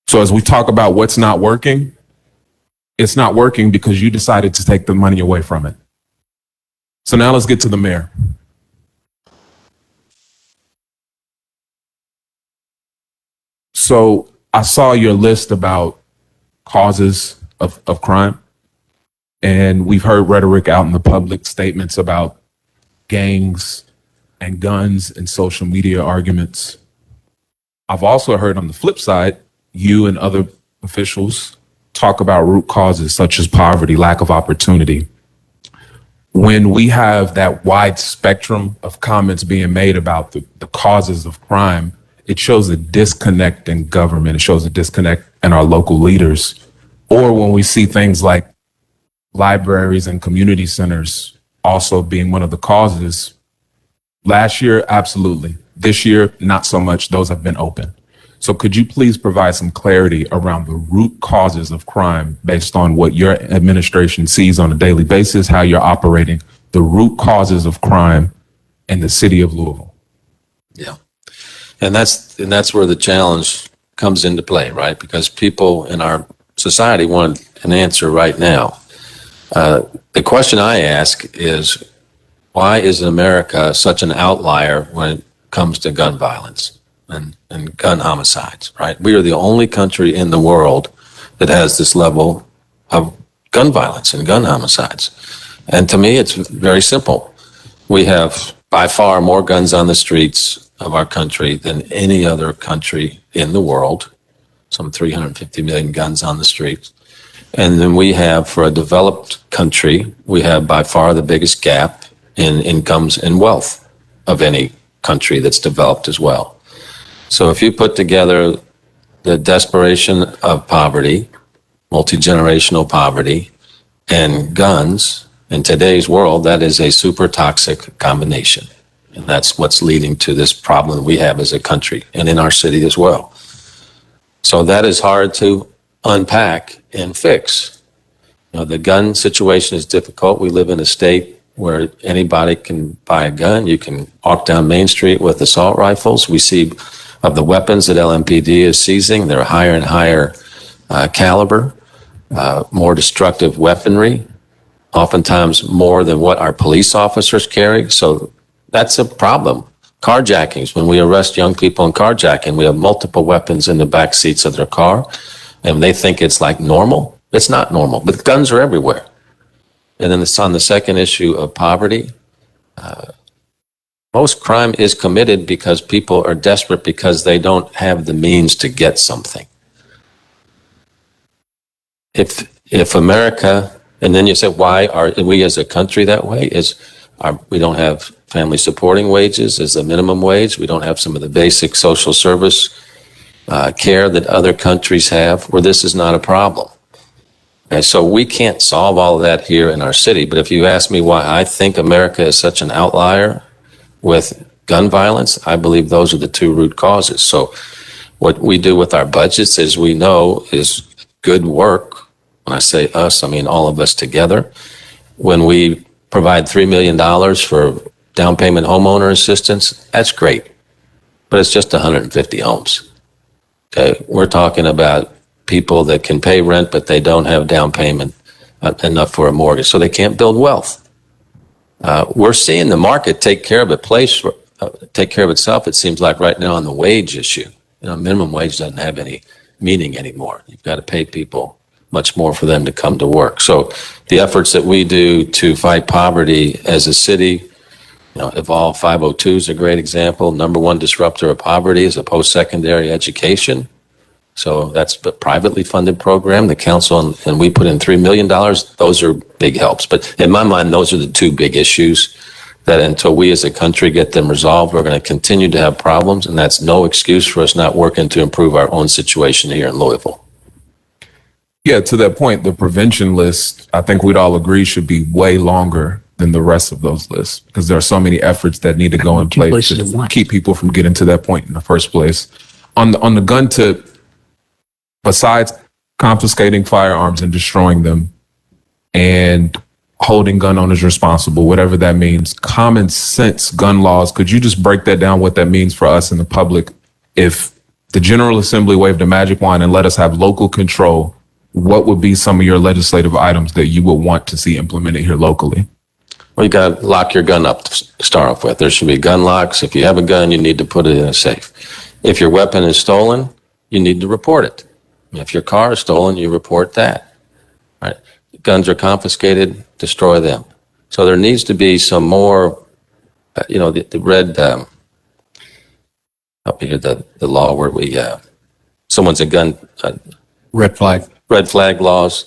So as we talk about what's not working, it's not working because you decided to take the money away from it. So now let's get to the mayor. So I saw your list about causes of crime, and we've heard rhetoric out in the public, statements about gangs and guns and social media arguments. I've also heard on the flip side, you and other officials talk about root causes such as poverty, lack of opportunity. When we have that wide spectrum of comments being made about the causes of crime, it shows a disconnect in government. It shows a disconnect in our local leaders. Or when we see things like libraries and community centers also being one of the causes. Last year, absolutely. This year, not so much. Those have been open. So could you please provide some clarity around the root causes of crime based on what your administration sees on a daily basis, how you're operating, the root causes of crime in the city of Louisville? Yeah. And that's where the challenge comes into play, right? Because people in our society want an answer right now. The question I ask is, why is America such an outlier when it comes to gun violence and gun homicides, right? We are the only country in the world that has this level of gun violence and gun homicides. And to me, it's very simple. We have by far more guns on the streets of our country than any other country in the world, some 350 million guns on the streets. And then we have, for a developed country, we have by far the biggest gap in incomes and wealth of any country that's developed as well. So if you put together the desperation of poverty, multi-generational poverty, and guns, in today's world, that is a super toxic combination. And that's what's leading to this problem we have as a country and in our city as well. So that is hard to unpack and fix. You know, the gun situation is difficult. We live in a state where anybody can buy a gun. You can walk down Main Street with assault rifles. We see of the weapons that LMPD is seizing, they're higher and higher caliber, more destructive weaponry, oftentimes more than what our police officers carry. So that's a problem. Carjackings, when we arrest young people in carjacking, we have multiple weapons in the back seats of their car, and they think it's like normal. It's not normal, but guns are everywhere. And then it's on the second issue of poverty. Most crime is committed because people are desperate because they don't have the means to get something. If America, and then you say, why are we as a country that way? We don't have family supporting wages as the minimum wage. We don't have some of the basic social service care that other countries have, where this is not a problem. Okay, so we can't solve all of that here in our city. But if you ask me why I think America is such an outlier with gun violence, I believe those are the two root causes. So what we do with our budgets, as we know, is good work. When I say us, I mean all of us together. When we provide $3 million for down payment homeowner assistance, that's great. But it's just 150 homes. Okay, we're talking about people that can pay rent, but they don't have down payment enough for a mortgage, so they can't build wealth. We're seeing the market take care of itself. It seems like right now on the wage issue, minimum wage doesn't have any meaning anymore. You've got to pay people much more for them to come to work. So the efforts that we do to fight poverty as a city, Evolve 502 is a great example. Number one disruptor of poverty is a post-secondary education. So that's a privately funded program. The council and we put in $3 million. Those are big helps. But in my mind, those are the two big issues that until we as a country get them resolved, we're going to continue to have problems. And that's no excuse for us not working to improve our own situation here in Louisville. Yeah, to that point, the prevention list, I think we'd all agree, should be way longer than the rest of those lists, because there are so many efforts that need to go in place to keep people from getting to that point in the first place. On the gun tip, besides confiscating firearms and destroying them and holding gun owners responsible, whatever that means, common sense gun laws, could you just break that down, what that means for us in the public? If the General Assembly waved a magic wand and let us have local control, what would be some of your legislative items that you would want to see implemented here locally? Well, you got to lock your gun up to start off with. There should be gun locks. If you have a gun, you need to put it in a safe. If your weapon is stolen, you need to report it. If your car is stolen, you report that. Right? Guns are confiscated, destroy them. So there needs to be some more, the red, up here, the law where someone's a gun. Red flag laws.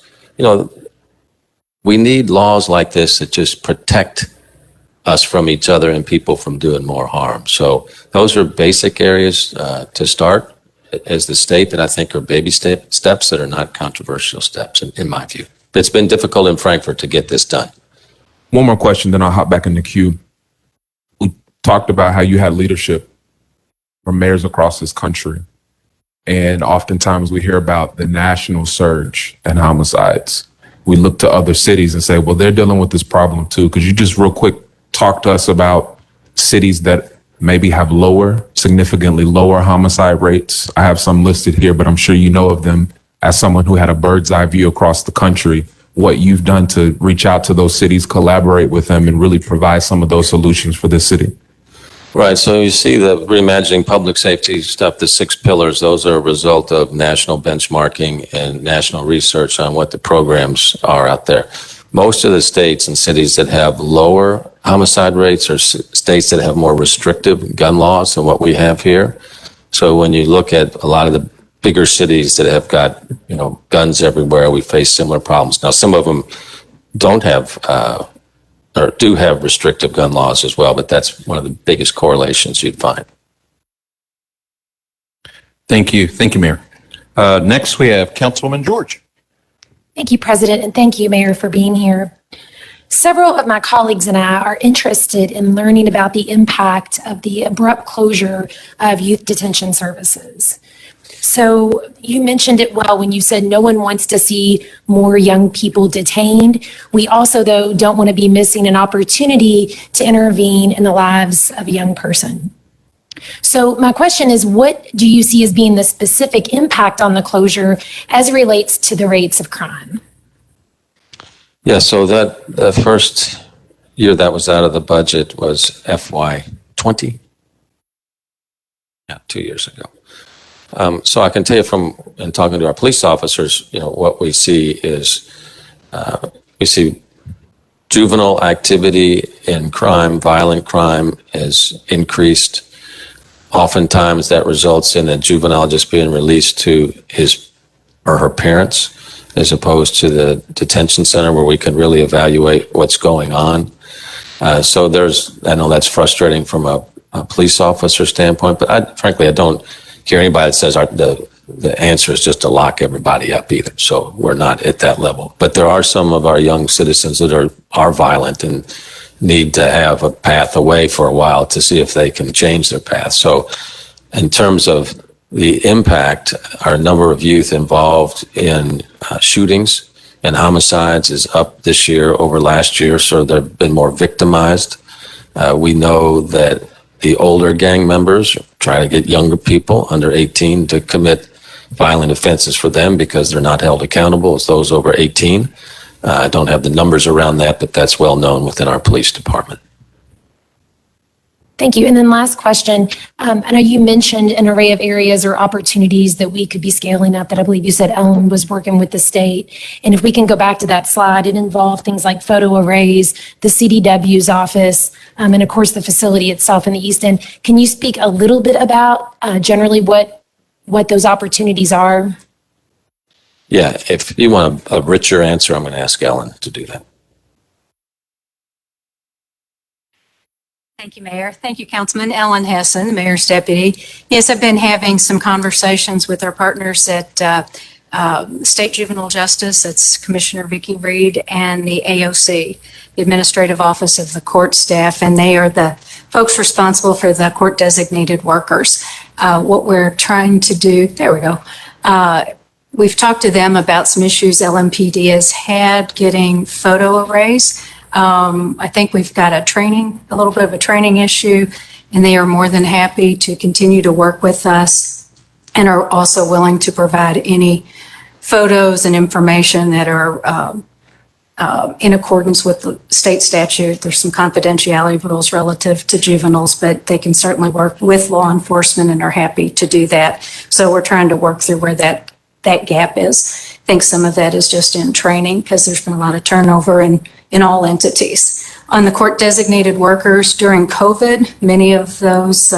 We need laws like this that just protect us from each other and people from doing more harm. So those are basic areas to start as the state that I think are baby steps that are not controversial steps, in my view. It's been difficult in Frankfurt to get this done. One more question, then I'll hop back in the queue. We talked about how you had leadership from mayors across this country. And oftentimes we hear about the national surge in homicides. We look to other cities and say, well, they're dealing with this problem too. Could you just real quick talk to us about cities that maybe have significantly lower homicide rates? I have some listed here, but I'm sure you know of them as someone who had a bird's eye view across the country, what you've done to reach out to those cities, collaborate with them, and really provide some of those solutions for this city. Right. So you see the reimagining public safety stuff, the 6 pillars, those are a result of national benchmarking and national research on what the programs are out there. Most of the states and cities that have lower homicide rates are states that have more restrictive gun laws than what we have here. So when you look at a lot of the bigger cities that have got, guns everywhere, we face similar problems. Now, some of them don't have or do have restrictive gun laws as well, but that's one of the biggest correlations you'd find. Thank you. Thank you, Mayor. Next, we have Councilwoman George. Thank you, President, and thank you, Mayor, for being here. Several of my colleagues and I are interested in learning about the impact of the abrupt closure of youth detention services. So you mentioned it well when you said no one wants to see more young people detained. We also, though, don't want to be missing an opportunity to intervene in the lives of a young person. So my question is, what do you see as being the specific impact on the closure as it relates to the rates of crime? Yeah, so that the first year that was out of the budget was FY20. Yeah, 2 years ago. So I can tell you from in talking to our police officers, what we see is we see juvenile activity in crime, violent crime is increased. Oftentimes that results in a juvenile just being released to his or her parents as opposed to the detention center where we can really evaluate what's going on. So I know that's frustrating from a police officer standpoint, but frankly, I don't hear anybody that says the answer is just to lock everybody up either. So we're not at that level. But there are some of our young citizens that are violent and need to have a path away for a while to see if they can change their path. So in terms of the impact, our number of youth involved in shootings and homicides is up this year over last year, so they've been more victimized. We know that the older gang members try to get younger people under 18 to commit violent offenses for them because they're not held accountable as those over 18. I don't have the numbers around that, but that's well known within our police department. Thank you. And then last question. I know you mentioned an array of areas or opportunities that we could be scaling up that I believe you said Ellen was working with the state. And if we can go back to that slide, it involved things like photo arrays, the CDW's office, and of course the facility itself in the East End. Can you speak a little bit about generally what those opportunities are? Yeah, if you want a richer answer, I'm going to ask Ellen to do that. Thank you, Mayor. Thank you, Councilman. Ellen Hessen, the Mayor's Deputy. Yes, I've been having some conversations with our partners at State Juvenile Justice. That's Commissioner Vicki Reed and the AOC, the Administrative Office of the Court Staff, and they are the folks responsible for the court designated workers. What we're trying to do, there we go. We've talked to them about some issues LMPD has had getting photo arrays. I think we've got a little bit of a training issue, and they are more than happy to continue to work with us and are also willing to provide any photos and information that are in accordance with the state statute. There's some confidentiality rules relative to juveniles, but they can certainly work with law enforcement and are happy to do that. So we're trying to work through where that gap is. I think some of that is just in training because there's been a lot of turnover in all entities. On the court designated workers during COVID, many of those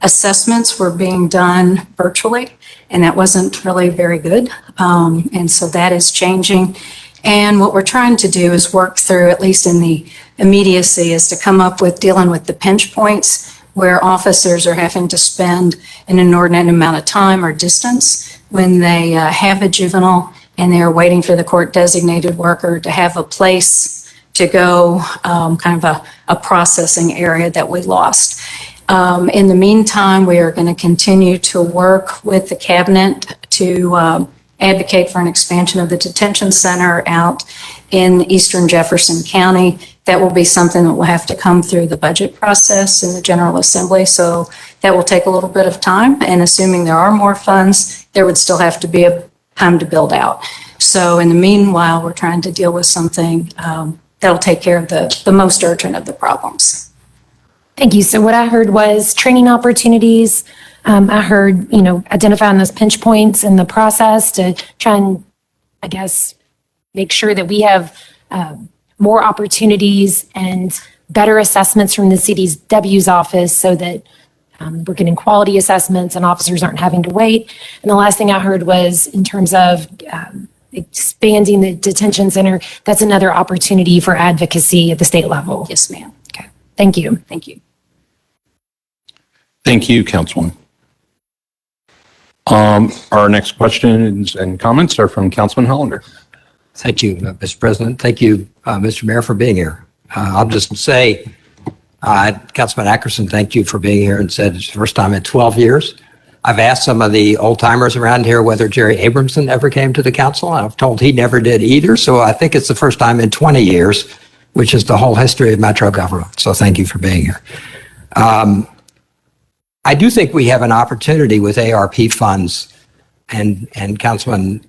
assessments were being done virtually, and that wasn't really very good. And so that is changing. And what we're trying to do is work through, at least in the immediacy, is to come up with dealing with the pinch points where officers are having to spend an inordinate amount of time or distance when they have a juvenile and they're waiting for the court designated worker to have a place to go, kind of a processing area that we lost. In the meantime, we are going to continue to work with the cabinet to advocate for an expansion of the detention center out in eastern Jefferson County. That will be something that will have to come through the budget process in the General Assembly. So that will take a little bit of time. And assuming there are more funds, there would still have to be a time to build out. So in the meanwhile, we're trying to deal with something that'll take care of the most urgent of the problems. Thank you. So what I heard was training opportunities. I heard, identifying those pinch points in the process to try and, I guess, make sure that we have more opportunities and better assessments from the CDW's office so that we're getting quality assessments and officers aren't having to wait. And the last thing I heard was in terms of expanding the detention center, that's another opportunity for advocacy at the state level. Yes, ma'am. Okay. Thank you. Thank you. Thank you, Councilwoman. Our next questions and comments are from Councilman Hollander. Thank you, Mr. President. Thank you, Mr. Mayor, for being here. I'll just say, Councilman Ackerson, thank you for being here and said it's the first time in 12 years. I've asked some of the old timers around here whether Jerry Abramson ever came to the council. And I've told he never did either. So I think it's the first time in 20 years, which is the whole history of Metro government. So thank you for being here. I do think we have an opportunity with ARP funds, and Councilman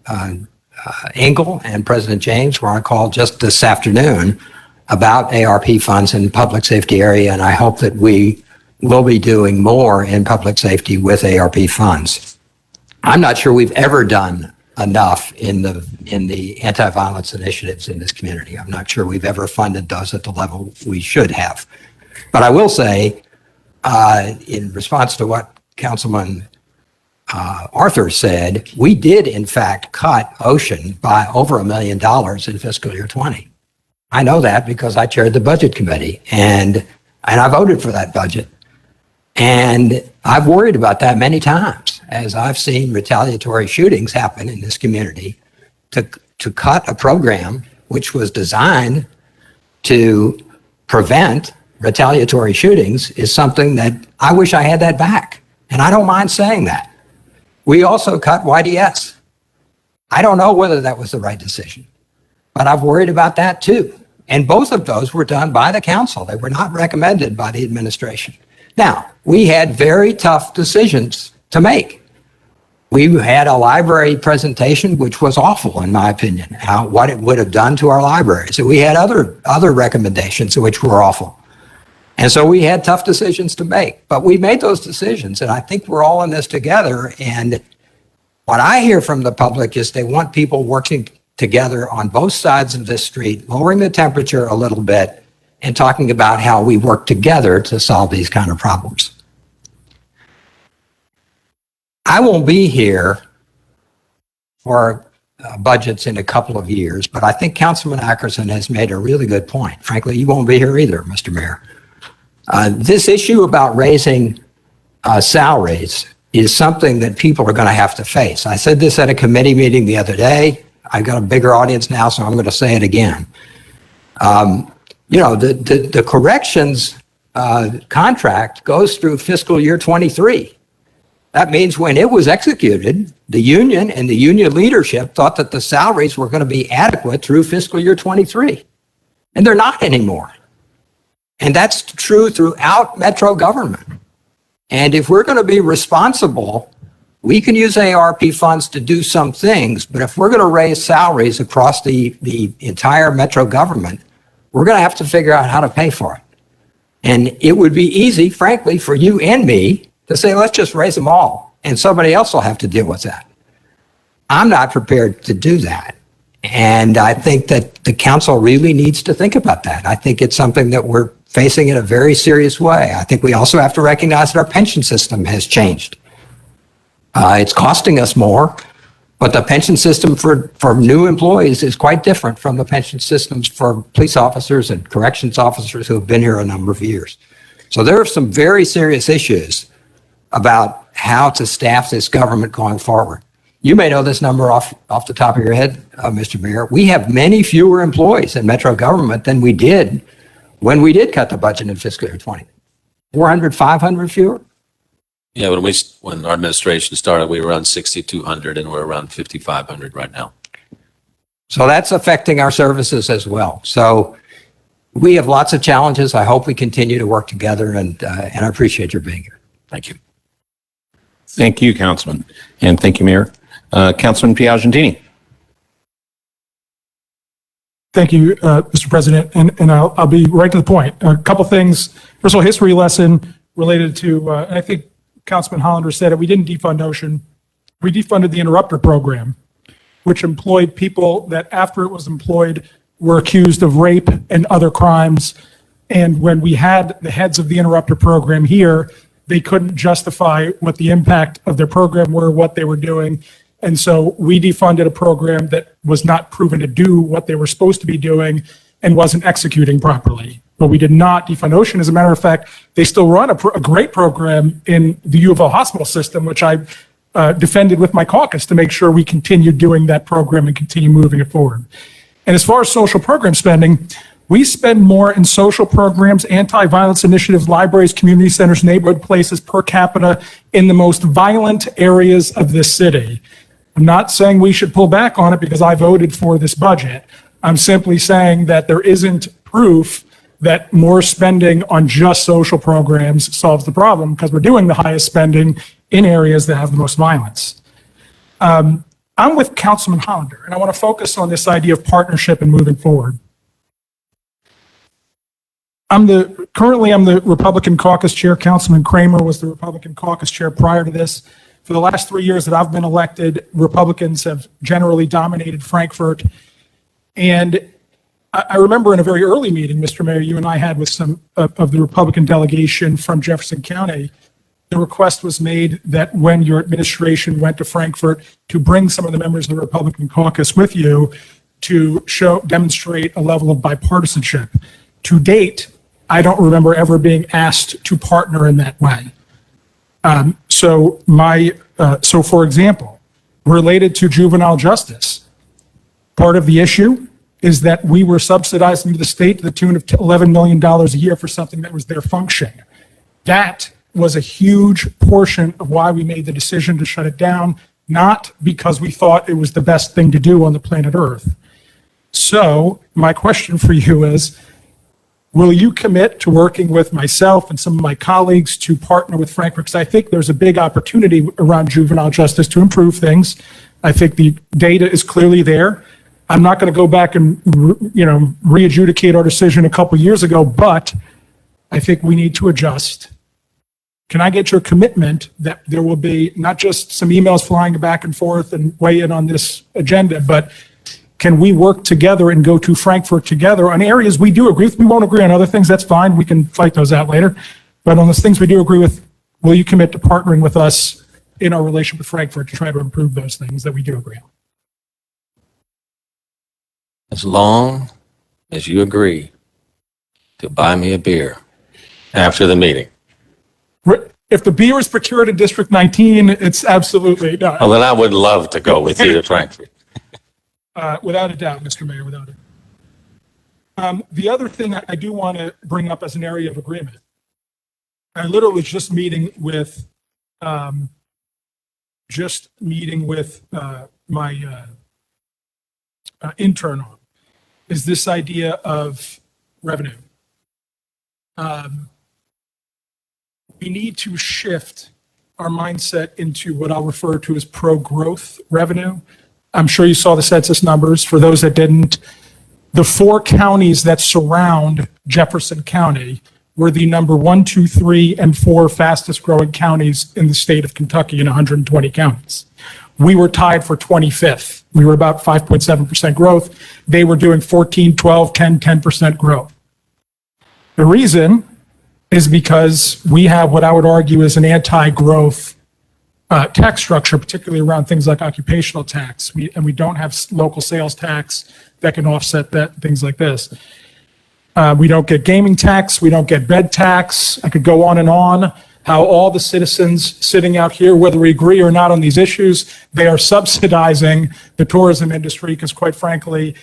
Engel and President James were on a call just this afternoon about ARP funds in the public safety area, and I hope that we will be doing more in public safety with ARP funds. I'm not sure we've ever done enough in the anti-violence initiatives in this community. I'm not sure we've ever funded those at the level we should have. But I will say, in response to what Councilman Arthur said, we did in fact cut Ocean by over $1 million in fiscal year 20. I know that because I chaired the budget committee and I voted for that budget. And I've worried about that many times as I've seen retaliatory shootings happen in this community. To cut a program which was designed to prevent retaliatory shootings is something that I wish I had that back. And I don't mind saying that. We also cut YDS. I don't know whether that was the right decision, but I've worried about that too. And both of those were done by the council. They were not recommended by the administration. Now, we had very tough decisions to make. We had a library presentation, which was awful, in my opinion, what it would have done to our libraries. So we had other recommendations which were awful. And so we had tough decisions to make, but we made those decisions. And I think we're all in this together. And what I hear from the public is they want people working together on both sides of this street, lowering the temperature a little bit and talking about how we work together to solve these kind of problems. I won't be here for budgets in a couple of years, but I think Councilman Ackerson has made a really good point. Frankly, you won't be here either, Mr. Mayor. This issue about raising salaries is something that people are going to have to face. I said this at a committee meeting the other day. I've got a bigger audience now, so I'm going to say it again. The corrections contract goes through fiscal year 23. That means when it was executed, the union and the union leadership thought that the salaries were going to be adequate through fiscal year 23. And they're not anymore. And that's true throughout Metro government. And if we're going to be responsible, we can use ARP funds to do some things, but if we're going to raise salaries across the entire Metro government, we're going to have to figure out how to pay for it. And it would be easy, frankly, for you and me to say, let's just raise them all, and somebody else will have to deal with that. I'm not prepared to do that. And I think that the council really needs to think about that. I think it's something that we're facing in a very serious way. I think we also have to recognize that our pension system has changed. It's costing us more, but the pension system for new employees is quite different from the pension systems for police officers and corrections officers who have been here a number of years. So there are some very serious issues about how to staff this government going forward. You may know this number off the top of your head, Mr. Mayor. We have many fewer employees in Metro government than we did when we did cut the budget in fiscal year 20. 400, 500 fewer? Yeah, when our administration started, we were around 6,200 and we're around 5,500 right now. So that's affecting our services as well. So we have lots of challenges. I hope we continue to work together, and I appreciate your being here. Thank you. Thank you, Councilman. And thank you, Mayor. Councilman Piagentini. Thank you, Mr. President. And I'll be right to the point. A couple things. First of all, history lesson related to, I think Councilman Hollander said it, we didn't defund Ocean. We defunded the interrupter program, which employed people that after it was employed were accused of rape and other crimes. And when we had the heads of the interrupter program here, they couldn't justify what the impact of their program were, what they were doing. And so we defunded a program that was not proven to do what they were supposed to be doing and wasn't executing properly. But we did not defund Ocean. As a matter of fact, they still run a great program in the U of L hospital system, which I defended with my caucus to make sure we continue doing that program and continue moving it forward. And as far as social program spending, we spend more in social programs, anti-violence initiatives, libraries, community centers, neighborhood places per capita in the most violent areas of this city. I'm not saying we should pull back on it because I voted for this budget. I'm simply saying that there isn't proof that more spending on just social programs solves the problem because we're doing the highest spending in areas that have the most violence. I'm with Councilman Hollander, and I want to focus on this idea of partnership and moving forward. Currently I'm the Republican caucus chair. Councilman Kramer was the Republican caucus chair prior to this. For the last 3 years that I've been elected, Republicans have generally dominated Frankfurt. And I remember in a very early meeting, Mr. Mayor, you and I had with some of the Republican delegation from Jefferson County, the request was made that when your administration went to Frankfurt to bring some of the members of the Republican caucus with you to demonstrate a level of bipartisanship. To date, I don't remember ever being asked to partner in that way. So for example, related to juvenile justice, part of the issue is that we were subsidizing the state to the tune of $11 million a year for something that was their function. That was a huge portion of why we made the decision to shut it down, not because we thought it was the best thing to do on the planet Earth. So my question for you is, will you commit to working with myself and some of my colleagues to partner with Frankfurt? Because I think there's a big opportunity around juvenile justice to improve things. I think the data is clearly there. I'm not going to go back and, re-adjudicate our decision a couple years ago, but I think we need to adjust. Can I get your commitment that there will be not just some emails flying back and forth and weigh in on this agenda, but can we work together and go to Frankfurt together on areas we do agree with? We won't agree on other things. That's fine. We can fight those out later. But on the things we do agree with, will you commit to partnering with us in our relationship with Frankfurt to try to improve those things that we do agree on? As long as you agree to buy me a beer after the meeting. If the beer is procured in District 19, it's absolutely not. Well, then I would love to go with you to Frankfurt. Without a doubt, Mr. Mayor, without a doubt. The other thing I do want to bring up as an area of agreement, I literally was just meeting with my intern on, is this idea of revenue. We need to shift our mindset into what I'll refer to as pro-growth revenue. I'm sure you saw the census numbers. For those that didn't, the 4 counties that surround Jefferson County were the number 1, 2, 3, and 4 fastest growing counties in the state of Kentucky in 120 counties. We were tied for 25th. We were about 5.7% growth. They were doing 14, 12, 10, 10% growth. The reason is because we have what I would argue is an anti-growth tax structure, particularly around things like occupational tax. We don't have local sales tax that can offset that, things like this. We don't get gaming tax. We don't get bed tax. I could go on and on. How all the citizens sitting out here, whether we agree or not on these issues, they are subsidizing the tourism industry because, quite frankly,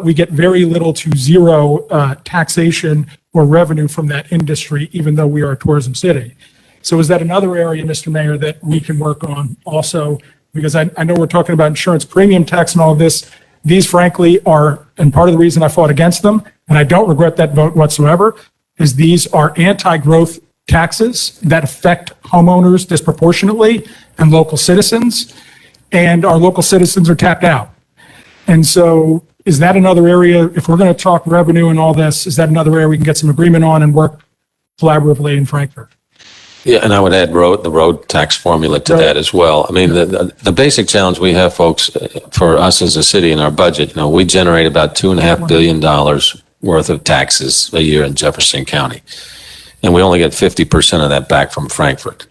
we get very little to zero taxation or revenue from that industry, even though we are a tourism city. So is that another area, Mr. Mayor, that we can work on also? Because I know we're talking about insurance premium tax and all of this. These, frankly, are, and part of the reason I fought against them, and I don't regret that vote whatsoever, is these are anti-growth taxes that affect homeowners disproportionately and local citizens, and our local citizens are tapped out. And so is that another area, if we're going to talk revenue and all this, is that another area we can get some agreement on and work collaboratively in Frankfurt? Yeah, and I would add the road tax formula to that as well. I mean, the basic challenge we have, folks, for us as a city in our budget, we generate about $2.5 billion worth of taxes a year in Jefferson County. And we only get 50% of that back from Frankfurt.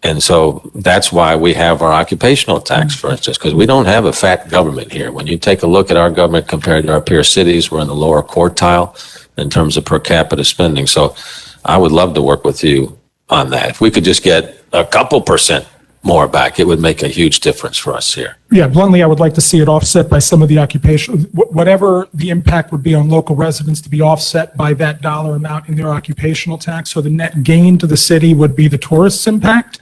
And so that's why we have our occupational tax, for instance, because we don't have a fat government here. When you take a look at our government compared to our peer cities, we're in the lower quartile in terms of per capita spending. So I would love to work with you on that. If we could just get a couple percent more back. It would make a huge difference for us here. Yeah, bluntly, I would like to see it offset by some of the occupation, whatever the impact would be on local residents to be offset by that dollar amount in their occupational tax. So the net gain to the city would be the tourist's impact,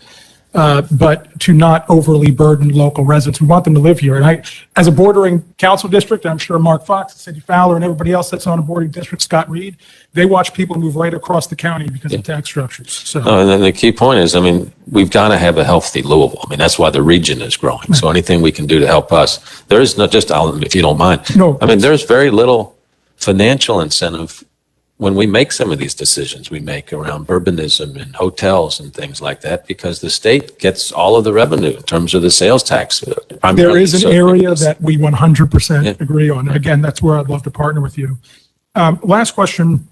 but to not overly burden local residents. We want them to live here. And I, as a bordering council district, I'm sure Mark Fox, Cindy Fowler, and everybody else that's on a bordering district, Scott Reed, they watch people move right across the county because of tax structures. So. And then the key point is, I mean, we've got to have a healthy Louisville. I mean, that's why the region is growing. So anything we can do to help us, there is not just, if you don't mind. No. I mean, there's very little financial incentive when we make some of these decisions we make around urbanism and hotels and things like that, because the state gets all of the revenue in terms of the sales tax. There is an area that we 100% agree on. And again, that's where I'd love to partner with you. Last question,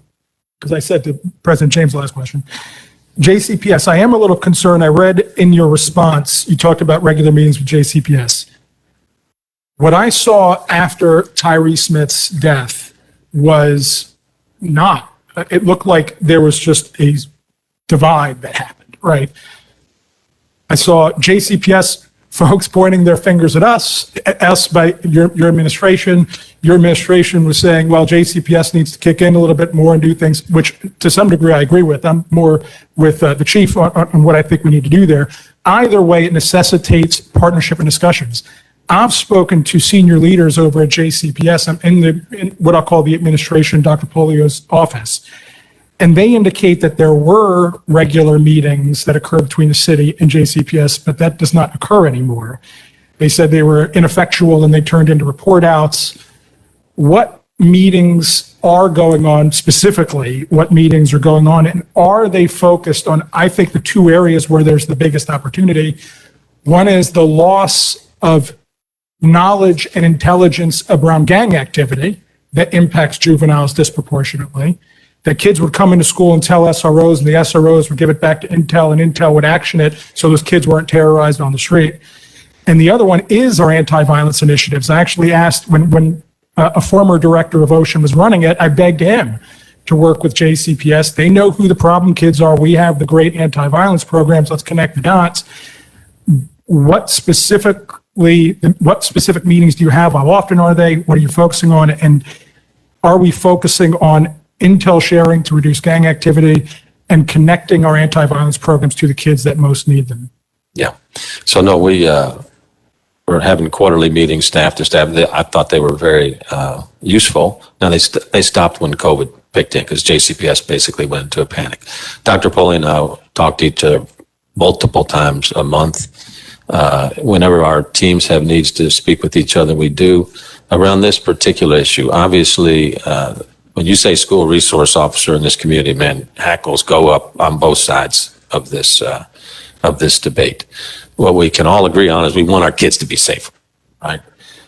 because I said to President James, last question. JCPS, I am a little concerned. I read in your response, you talked about regular meetings with JCPS. What I saw after Tyree Smith's death was not. It looked like there was just a divide that happened, right? I saw JCPS folks pointing their fingers at us by your administration. Your administration was saying, well, JCPS needs to kick in a little bit more and do things, which to some degree I agree with. I'm more with the chief on what I think we need to do there. Either way, it necessitates partnership and discussions. I've spoken to senior leaders over at JCPS. I'm in what I'll call the administration, Dr. Polio's office. And they indicate that there were regular meetings that occurred between the city and JCPS, but that does not occur anymore. They said they were ineffectual and they turned into report outs. What meetings are going on specifically? What meetings are going on? And are they focused on, I think, the two areas where there's the biggest opportunity? One is the loss of knowledge and intelligence around gang activity that impacts juveniles disproportionately. That kids would come into school and tell SROs, and the SROs would give it back to Intel, and Intel would action it so those kids weren't terrorized on the street. And the other one is our anti-violence initiatives. I actually asked when a former director of OSHA was running it, I begged him to work with JCPS. They know who the problem kids are. We have the great anti-violence programs. Let's connect the dots. What specific meetings do you have? How often are they? What are you focusing on? And are we focusing on intel sharing to reduce gang activity and connecting our anti-violence programs to the kids that most need them? Yeah. So no, we're having quarterly meetings, staff to staff. I thought they were very useful. Now they stopped when COVID picked in because JCPS basically went into a panic. Dr. Poley and I talk to each other multiple times a month. Whenever our teams have needs to speak with each other, we do. Around this particular issue, obviously, when you say school resource officer in this community, man, hackles go up on both sides of this debate. What we can all agree on is we want our kids to be safer, right?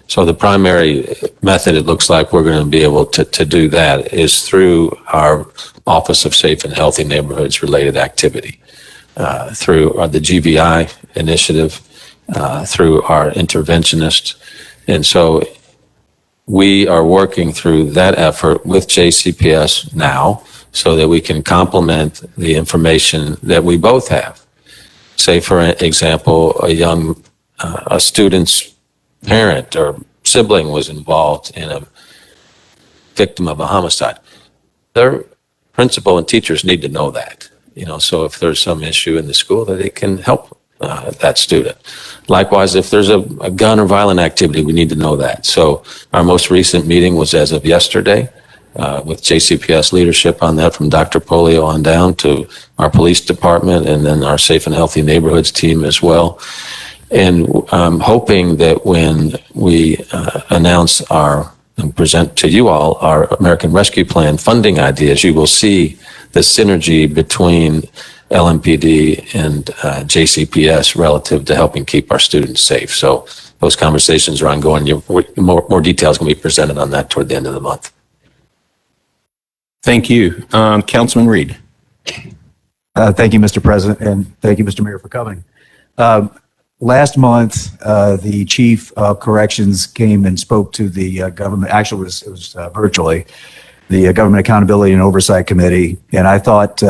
So the primary method it looks like we're going to be able to do that is through our Office of Safe and Healthy Neighborhoods related activity, through the GVI initiative, through our interventionist. And so we are working through that effort with JCPS now so that we can complement the information that we both have. Say, for example, a student's parent or sibling was involved in a victim of a homicide. Their principal and teachers need to know that, so if there's some issue in the school that they can help that student. Likewise, if there's a gun or violent activity, we need to know that. So our most recent meeting was as of yesterday with JCPS leadership on that, from Dr. Polio on down to our police department and then our Safe and Healthy Neighborhoods team as well. And I'm hoping that when we announce and present to you all our American Rescue Plan funding ideas, you will see the synergy between LMPD and JCPS relative to helping keep our students safe. So those conversations are ongoing. More details can be presented on that toward the end of the month. Thank you. Councilman Reed. Thank you, Mr. President, and thank you, Mr. Mayor, for coming. Last month, the Chief of Corrections came and spoke to the government, actually it was virtually, the Government Accountability and Oversight Committee, and I thought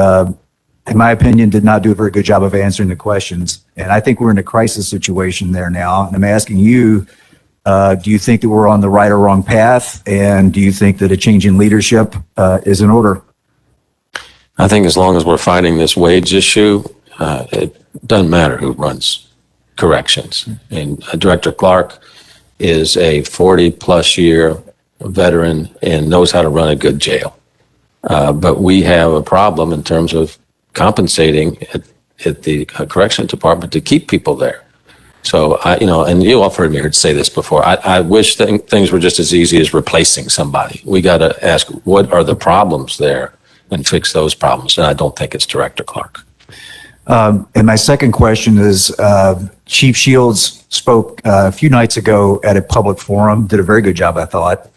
in my opinion, did not do a very good job of answering the questions. And I think we're in a crisis situation there now. And I'm asking you, do you think that we're on the right or wrong path? And do you think that a change in leadership is in order? I think as long as we're fighting this wage issue, it doesn't matter who runs corrections. And Director Clark is a 40-plus year veteran and knows how to run a good jail. But we have a problem in terms of compensating at the correction department to keep people there. So and you all have heard me say this before. I wish things were just as easy as replacing somebody. We got to ask, what are the problems there, and fix those problems. And I don't think it's Director Clark. And my second question is, Chief Shields spoke a few nights ago at a public forum, did a very good job, I thought.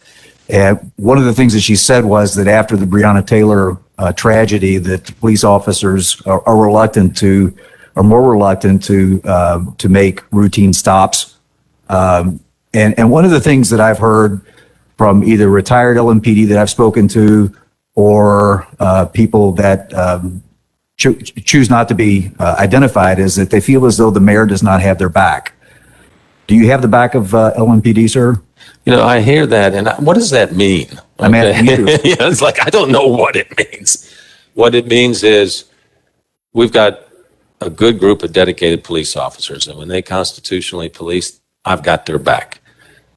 And one of the things that she said was that after the Breonna Taylor tragedy, that the police officers are more reluctant to make routine stops. And one of the things that I've heard from either retired LMPD that I've spoken to or people that choose not to be identified is that they feel as though the mayor does not have their back. Do you have the back of LMPD, sir? I hear that, and what does that mean? I'm asking you. It's like, I don't know what it means. What it means is we've got a good group of dedicated police officers, and when they constitutionally police, I've got their back.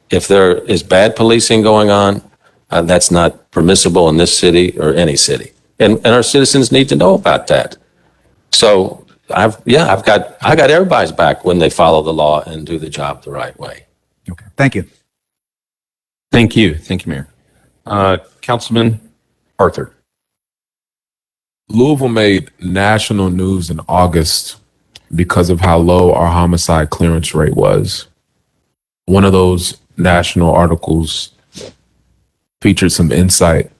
If there is bad policing going on, that's not permissible in this city or any city. And our citizens need to know about that. So I got everybody's back when they follow the law and do the job the right way. Okay. Thank you. Thank you. Thank you, Mayor. Councilman Arthur. Louisville made national news in August because of how low our homicide clearance rate was. One of those national articles featured some insight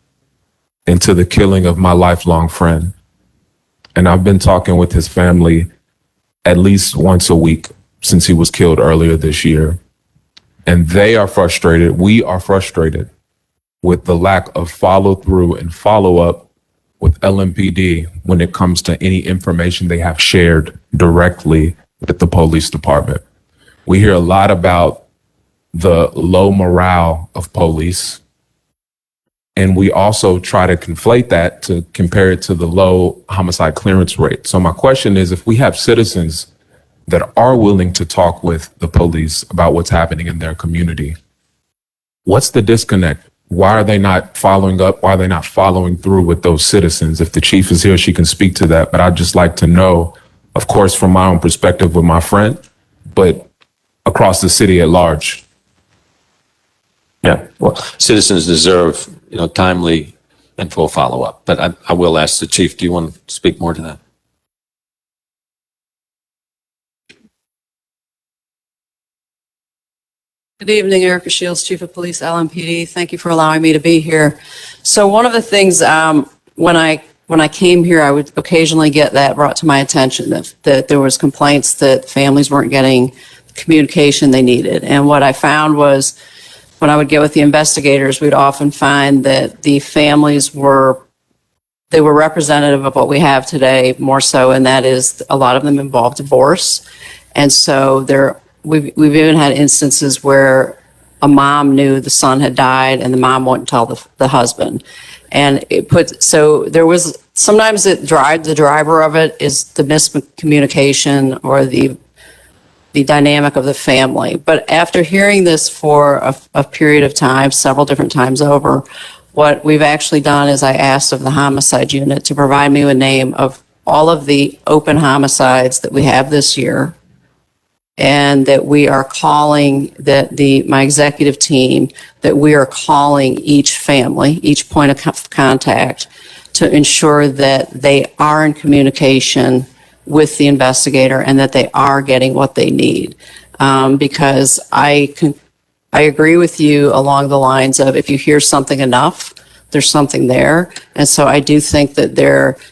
into the killing of my lifelong friend. And I've been talking with his family at least once a week since he was killed earlier this year. And they are frustrated. We are frustrated with the lack of follow through and follow up with LMPD when it comes to any information they have shared directly with the police department. We hear a lot about the low morale of police. And we also try to conflate that to compare it to the low homicide clearance rate. So my question is, if we have citizens that are willing to talk with the police about what's happening in their community, what's the disconnect? Why are they not following up? Why are they not following through with those citizens? If the chief is here, she can speak to that. But I'd just like to know, of course, from my own perspective with my friend, but across the city at large. Yeah, well, citizens deserve, timely and full follow-up. But I will ask the chief, do you want to speak more to that? Good evening, Erica Shields, Chief of Police, LMPD. Thank you for allowing me to be here. So one of the things when I came here, I would occasionally get that brought to my attention that there was complaints that families weren't getting the communication they needed. And what I found was when I would get with the investigators, we'd often find that the families were representative of what we have today more so, and that is a lot of them involved divorce. And so we've even had instances where a mom knew the son had died and the mom wouldn't tell the husband. And there was sometimes the driver of it is the miscommunication or the dynamic of the family. But after hearing this for a period of time, several different times over, what we've actually done is I asked of the homicide unit to provide me with a name of all of the open homicides that we have this year, and that we are calling my executive team, that we are calling each family, each point of contact to ensure that they are in communication with the investigator and that they are getting what they need. Because I agree with you along the lines of if you hear something enough, there's something there. And so I do think that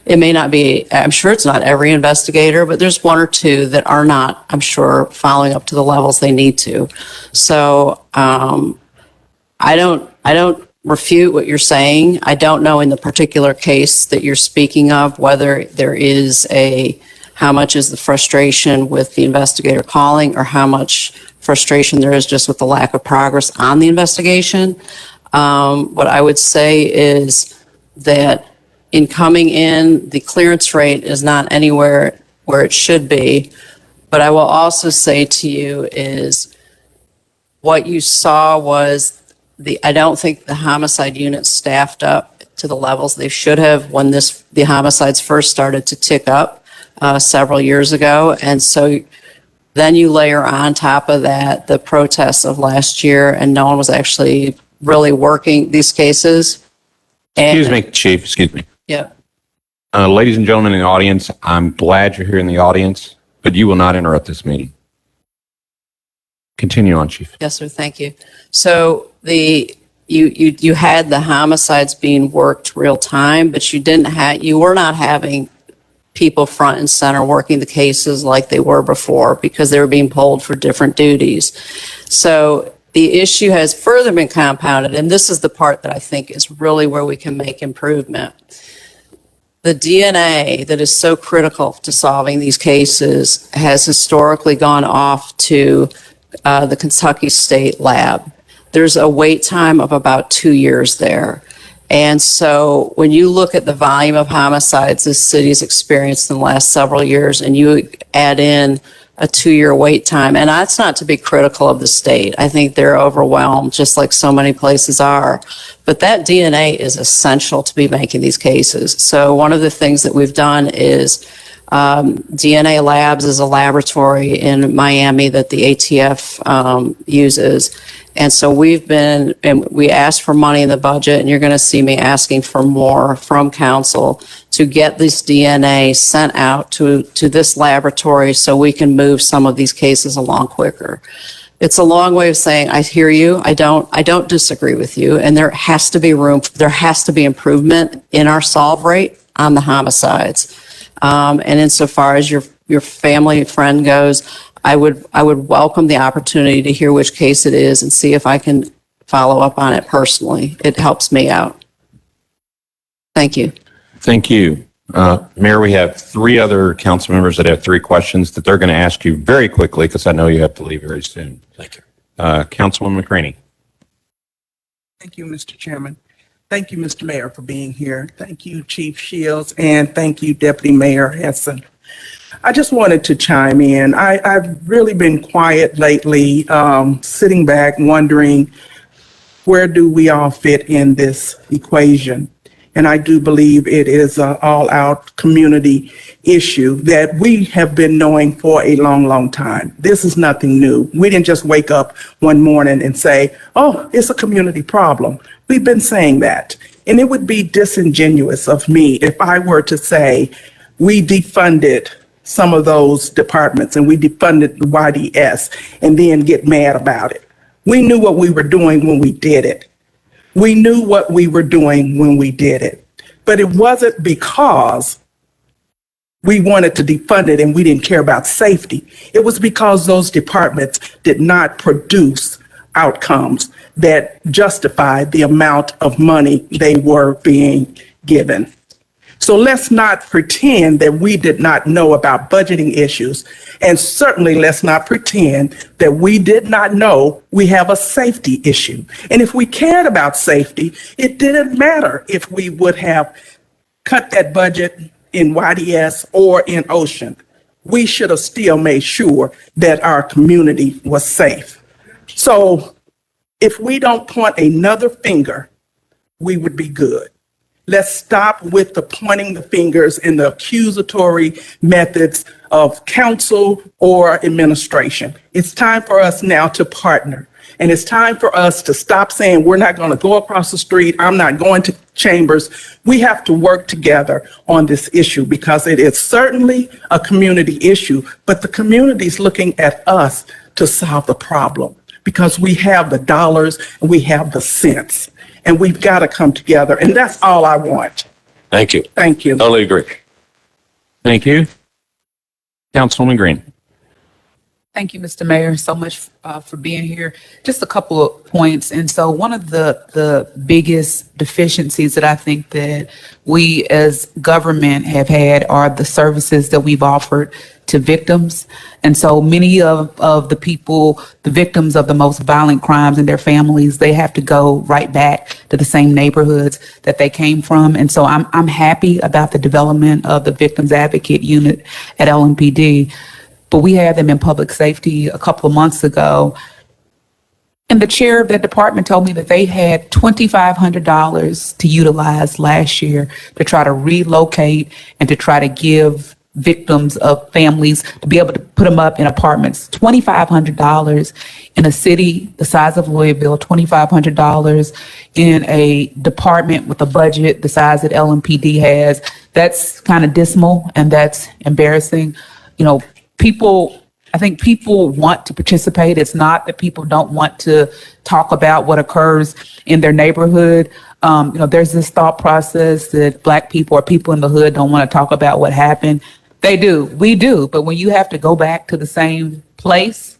it may not be, I'm sure it's not every investigator, but there's one or two that are not, I'm sure, following up to the levels they need to. So I don't refute what you're saying. I don't know in the particular case that you're speaking of whether there is how much is the frustration with the investigator calling or how much frustration there is just with the lack of progress on the investigation. What I would say is that in coming in, the clearance rate is not anywhere where it should be. But I will also say to you is what you saw was I don't think the homicide unit staffed up to the levels they should have when the homicides first started to tick up several years ago. And so then you layer on top of that the protests of last year, and no one was actually really working these cases. Excuse me, Chief, excuse me. Yeah. Ladies and gentlemen in the audience, I'm glad you're here in the audience, but you will not interrupt this meeting. Continue on, Chief. Yes, sir. Thank you. So you had the homicides being worked real time, but you were not having people front and center working the cases like they were before because they were being pulled for different duties. So the issue has further been compounded, and this is the part that I think is really where we can make improvement. The DNA that is so critical to solving these cases has historically gone off to the Kentucky State Lab. There's a wait time of about 2 years there. And so when you look at the volume of homicides this city has experienced in the last several years, and you add in a 2-year wait time, and that's not to be critical of the state. I think they're overwhelmed, just like so many places are. But that DNA is essential to be making these cases. So one of the things that we've done is DNA Labs is a laboratory in Miami that the ATF uses. And so we asked for money in the budget, and you're going to see me asking for more from council to get this DNA sent out to this laboratory so we can move some of these cases along quicker. It's a long way of saying, I hear you. I don't disagree with you. And there has to be improvement in our solve rate on the homicides. And insofar as your family friend goes, I would welcome the opportunity to hear which case it is and see if I can follow up on it personally. It helps me out. Thank you. Thank you. Mayor, we have 3 other council members that have 3 questions that they're going to ask you very quickly because I know you have to leave very soon. Thank you. Councilwoman McCraney. Thank you, Mr. Chairman. Thank you, Mr. Mayor, for being here. Thank you, Chief Shields, and thank you, Deputy Mayor Hesson. I just wanted to chime in. I've really been quiet lately, sitting back wondering, where do we all fit in this equation? And I do believe it is an all-out community issue that we have been knowing for a long, long time. This is nothing new. We didn't just wake up one morning and say, oh, it's a community problem. We've been saying that. And it would be disingenuous of me if I were to say we defunded some of those departments and we defunded the YDS and then get mad about it. We knew what we were doing when we did it. We knew what we were doing when we did it. But it wasn't because we wanted to defund it and we didn't care about safety. It was because those departments did not produce outcomes that justified the amount of money they were being given. So let's not pretend that we did not know about budgeting issues. And certainly let's not pretend that we did not know we have a safety issue. And if we cared about safety, it didn't matter if we would have cut that budget in YDS or in Ocean. We should have still made sure that our community was safe. So if we don't point another finger, we would be good. Let's stop with the pointing the fingers and the accusatory methods of council or administration. It's time for us now to partner. And it's time for us to stop saying we're not going to go across the street. I'm not going to Chambers. We have to work together on this issue because it is certainly a community issue, but the community is looking at us to solve the problem because we have the dollars and we have the cents. And we've got to come together. And that's all I want. Thank you. Thank you. Totally agree. Thank you. Councilwoman Green. Thank you, Mr. Mayor, so much for being here. Just a couple of points. And so one of the biggest deficiencies that I think that we as government have had are the services that we've offered to victims. And so many of the people, the victims of the most violent crimes and their families, they have to go right back to the same neighborhoods that they came from. And so I'm happy about the development of the Victims Advocate Unit at LMPD. But we had them in public safety a couple of months ago. And the chair of that department told me that they had $2,500 to utilize last year to try to relocate and to try to give victims of families to be able to put them up in apartments. $2,500 in a city the size of Louisville, $2,500 in a department with a budget the size that LMPD has. That's kind of dismal and that's embarrassing. You know, I think people want to participate. It's not that people don't want to talk about what occurs in their neighborhood. There's this thought process that Black people or people in the hood don't want to talk about what happened. They do. We do. But when you have to go back to the same place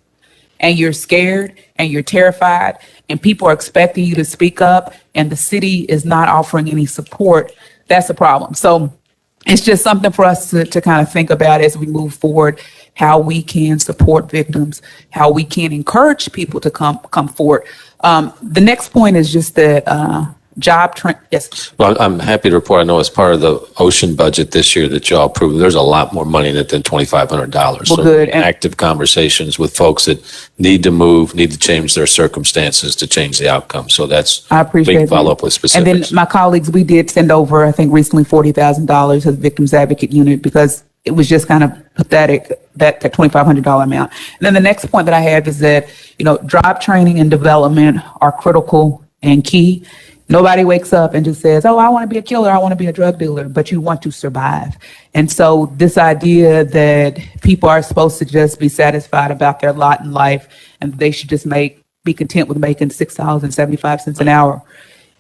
and you're scared and you're terrified and people are expecting you to speak up and the city is not offering any support, that's a problem. So it's just something for us to kind of think about as we move forward, how we can support victims, how we can encourage people to come forward. The next point is just that yes. Well, I'm happy to report, I know as part of the ocean budget this year that y'all approved, there's a lot more money in it than $2,500. Well, So good. And active conversations with folks that need to move, need to change their circumstances to change the outcome. So that's I appreciate big that. follow-up with specifics. And then my colleagues, we did send over, I think recently, $40,000 to the Victims Advocate Unit because it was just kind of pathetic, that $2,500 amount. And then the next point that I have is that, job training and development are critical and key. Nobody wakes up and just says, oh, I want to be a killer, I want to be a drug dealer, but you want to survive. And so this idea that people are supposed to just be satisfied about their lot in life and they should just be content with making $6.75 an hour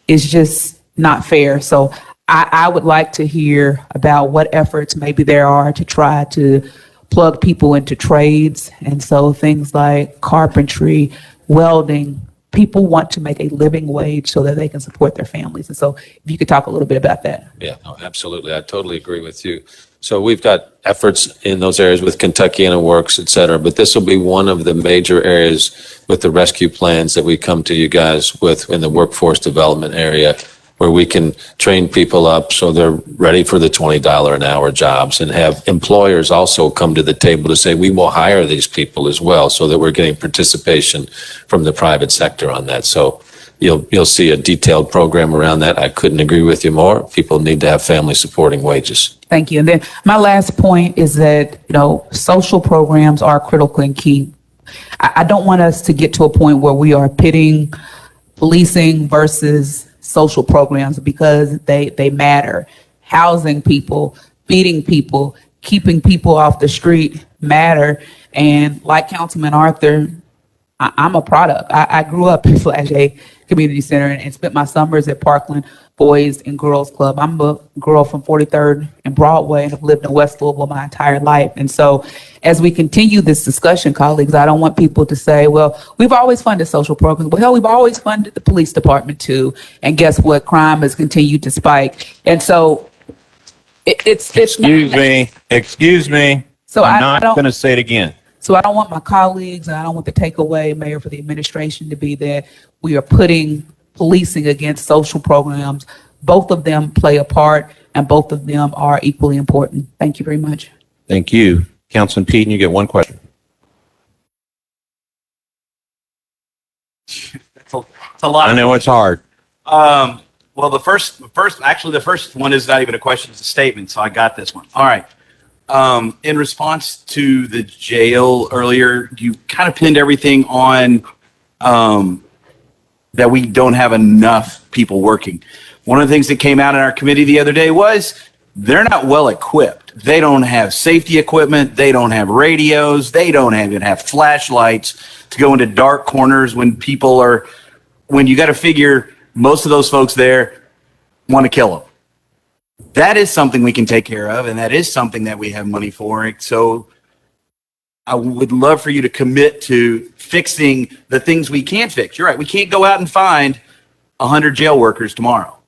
is just not fair. So I would like to hear about what efforts maybe there are to try to plug people into trades. And so things like carpentry, welding, people want to make a living wage so that they can support their families. And so if you could talk a little bit about that. Yeah, no, absolutely. I totally agree with you. So we've got efforts in those areas with Kentuckiana Works, et cetera, but this will be one of the major areas with the rescue plans that we come to you guys with in the workforce development area, where we can train people up so they're ready for the $20 an hour jobs and have employers also come to the table to say, we will hire these people as well, so that we're getting participation from the private sector on that. So you'll see a detailed program around that. I couldn't agree with you more. People need to have family supporting wages. Thank you. And then my last point is that, social programs are critical and key. I don't want us to get to a point where we are pitting policing versus social programs because they matter. Housing people, feeding people, keeping people off the street matter. And like Councilman Arthur, I'm a product. I grew up in Flash A Community Center and spent my summers at Parkland Boys and Girls Club. I'm a girl from 43rd and Broadway and have lived in West Louisville my entire life. And so as we continue this discussion, colleagues, I don't want people to say, well, we've always funded social programs. Well, hell, we've always funded the police department too. And guess what? Crime has continued to spike. And so Excuse me. So I'm I not don't- going to say it again. So I don't want my colleagues and I don't want the takeaway, Mayor, for the administration to be that we are putting policing against social programs. Both of them play a part and both of them are equally important. Thank you very much. Thank you. Councilman Peden, you get one question. It's a lot. I know it's hard. Well, the first one is not even a question, it's a statement, so I got this one. All right. In response to the jail earlier, you kind of pinned everything on that we don't have enough people working. One of the things that came out in our committee the other day was they're not well equipped. They don't have safety equipment. They don't have radios. They don't even have flashlights to go into dark corners when you got to figure most of those folks there want to kill them. That is something we can take care of, and that is something that we have money for. So I would love for you to commit to fixing the things we can fix. You're right. We can't go out and find 100 jail workers tomorrow,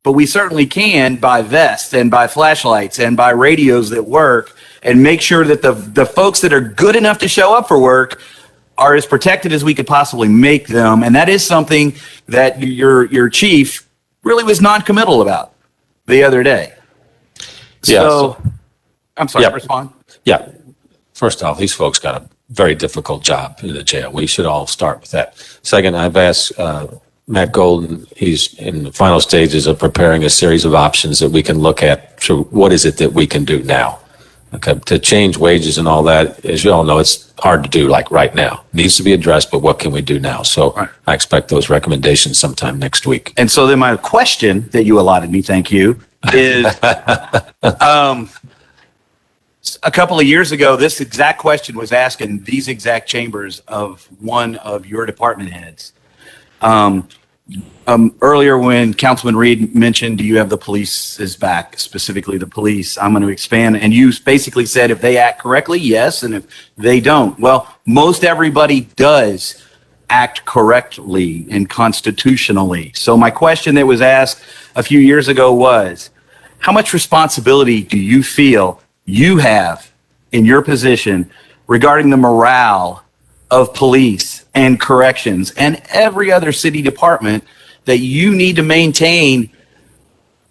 but we certainly can buy vests and buy flashlights and buy radios that work and make sure that the folks that are good enough to show up for work are as protected as we could possibly make them. And that is something that your chief really was non-committal about the other day. So, I'm sorry, respond. Yeah. First off, these folks got a very difficult job in the jail. We should all start with that. Second, I've asked Matt Golden, he's in the final stages of preparing a series of options that we can look at. So what is it that we can do now? Okay, to change wages and all that, as you all know, it's hard to do like right now. It needs to be addressed, but what can we do now? So I expect those recommendations sometime next week. And so then my question that you allotted me, thank you, is a couple of years ago, this exact question was asked in these exact chambers of one of your department heads. Earlier when Councilman Reed mentioned, do you have the police's back, specifically the police? I'm going to expand. And you basically said if they act correctly, yes. And if they don't, well, most everybody does act correctly and constitutionally. So my question that was asked a few years ago was, how much responsibility do you feel you have in your position regarding the morale of police and corrections and every other city department that you need to maintain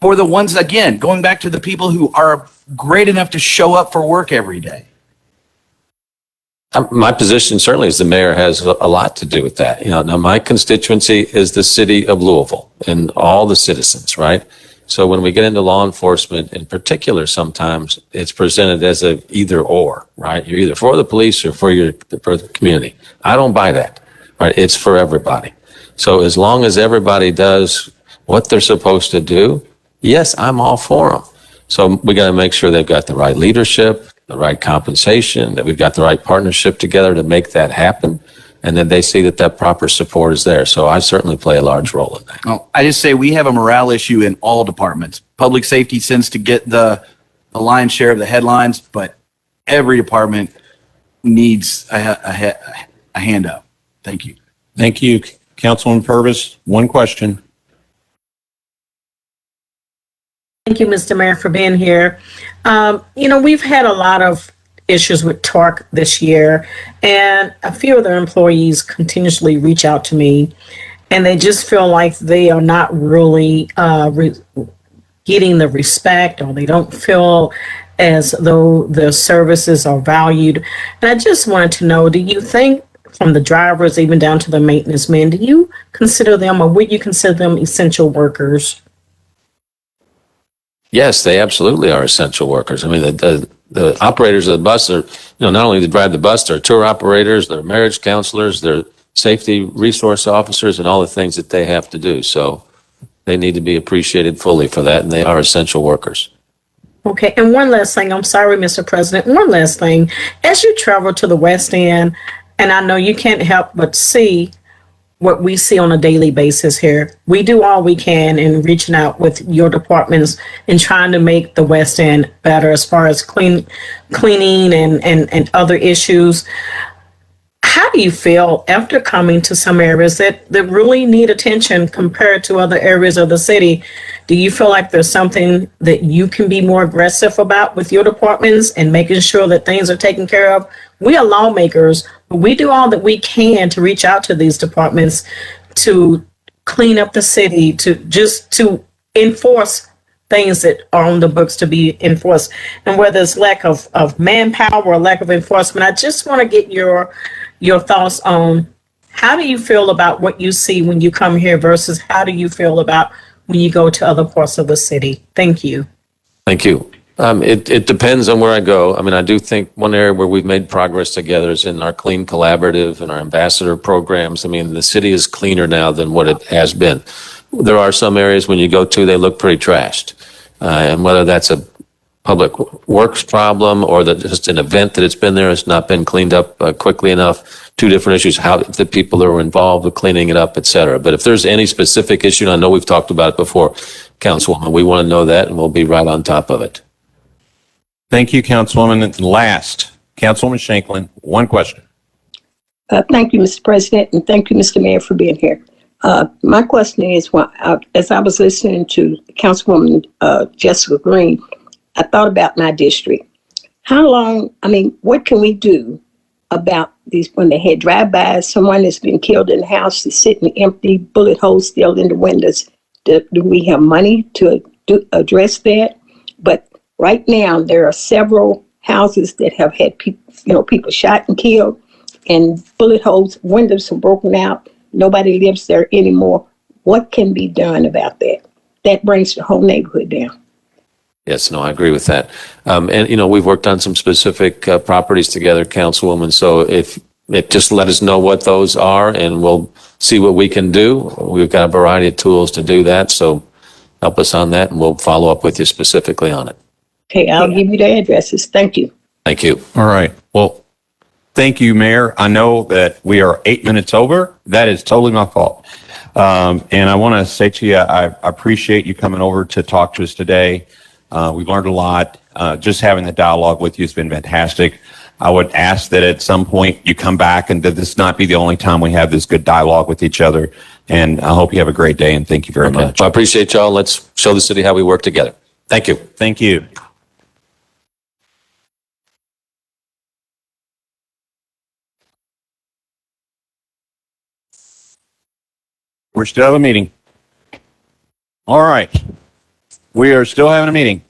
for the ones, again, going back to the people who are great enough to show up for work every day? My position certainly as the mayor has a lot to do with that. You know, now my constituency is the city of Louisville and all the citizens, right? So when we get into law enforcement in particular, sometimes it's presented as a either or, right? You're either for the police or for the community. I don't buy that, right? It's for everybody. So as long as everybody does what they're supposed to do, yes, I'm all for them. So we got to make sure they've got the right leadership, the right compensation, that we've got the right partnership together to make that happen. And then they see that that proper support is there. So I certainly play a large role in that. Oh, I just say we have a morale issue in all departments. Public safety tends to get the lion's share of the headlines, but every department needs a hand up. Thank you. Thank you, Councilman Purvis. One question. Thank you, Mr. Mayor, for being here. We've had a lot of issues with TARC this year, and a few of their employees continuously reach out to me, and they just feel like they are not really getting the respect, or they don't feel as though their services are valued. And I just wanted to know, do you think from the drivers even down to the maintenance men, do you consider them, or would you consider them essential workers? Yes, they absolutely are essential workers. I mean, the operators of the bus are, not only they drive the bus, they're tour operators, they're marriage counselors, they're safety resource officers, and all the things that they have to do. So they need to be appreciated fully for that, and they are essential workers. Okay, and one last thing. I'm sorry, Mr. President. One last thing. As you travel to the West End, and I know you can't help but see what we see on a daily basis here. We do all we can in reaching out with your departments and trying to make the West End better as far as cleaning and other issues. How do you feel after coming to some areas that really need attention compared to other areas of the city? Do you feel like there's something that you can be more aggressive about with your departments and making sure that things are taken care of? We are lawmakers, but we do all that we can to reach out to these departments to clean up the city, to enforce things that are on the books to be enforced. And whether it's lack of manpower or lack of enforcement, I just want to get your thoughts on how do you feel about what you see when you come here versus how do you feel about when you go to other parts of the city? Thank you. Thank you. It depends on where I go. I mean, I do think one area where we've made progress together is in our Clean Collaborative and our ambassador programs. I mean, the city is cleaner now than what it has been. There are some areas when you go to, they look pretty trashed. And whether that's a public works problem or just an event that it's been there, it's not been cleaned up quickly enough. Two different issues, how the people that were involved with cleaning it up, et cetera. But if there's any specific issue, and I know we've talked about it before, Councilwoman, we want to know that and we'll be right on top of it. Thank you, Councilwoman. And last, Councilwoman Shanklin, one question. Thank you, Mr. President, and thank you, Mr. Mayor, for being here. My question is, as I was listening to Councilwoman Jessica Green, I thought about my district. What can we do about these, when they had drive-bys, someone that's been killed in the house is sitting empty, bullet holes still in the windows? Do we have money to address that? But right now, there are several houses that have had people shot and killed, and bullet holes, windows are broken out. Nobody lives there anymore. What can be done about that? That brings the whole neighborhood down. Yes, no, I agree with that. We've worked on some specific properties together, Councilwoman. So if just let us know what those are and we'll see what we can do. We've got a variety of tools to do that. So help us on that and we'll follow up with you specifically on it. Okay, I'll give you the addresses. Thank you. Thank you. All right. Well, thank you, Mayor. I know that we are 8 minutes over. That is totally my fault. And I want to say to you, I appreciate you coming over to talk to us today. We've learned a lot. Just having the dialogue with you has been fantastic. I would ask that at some point you come back and that this not be the only time we have this good dialogue with each other. And I hope you have a great day and thank you very much. Well, I appreciate y'all. Let's show the city how we work together. Thank you. Thank you. We're still having a meeting. All right. We are still having a meeting.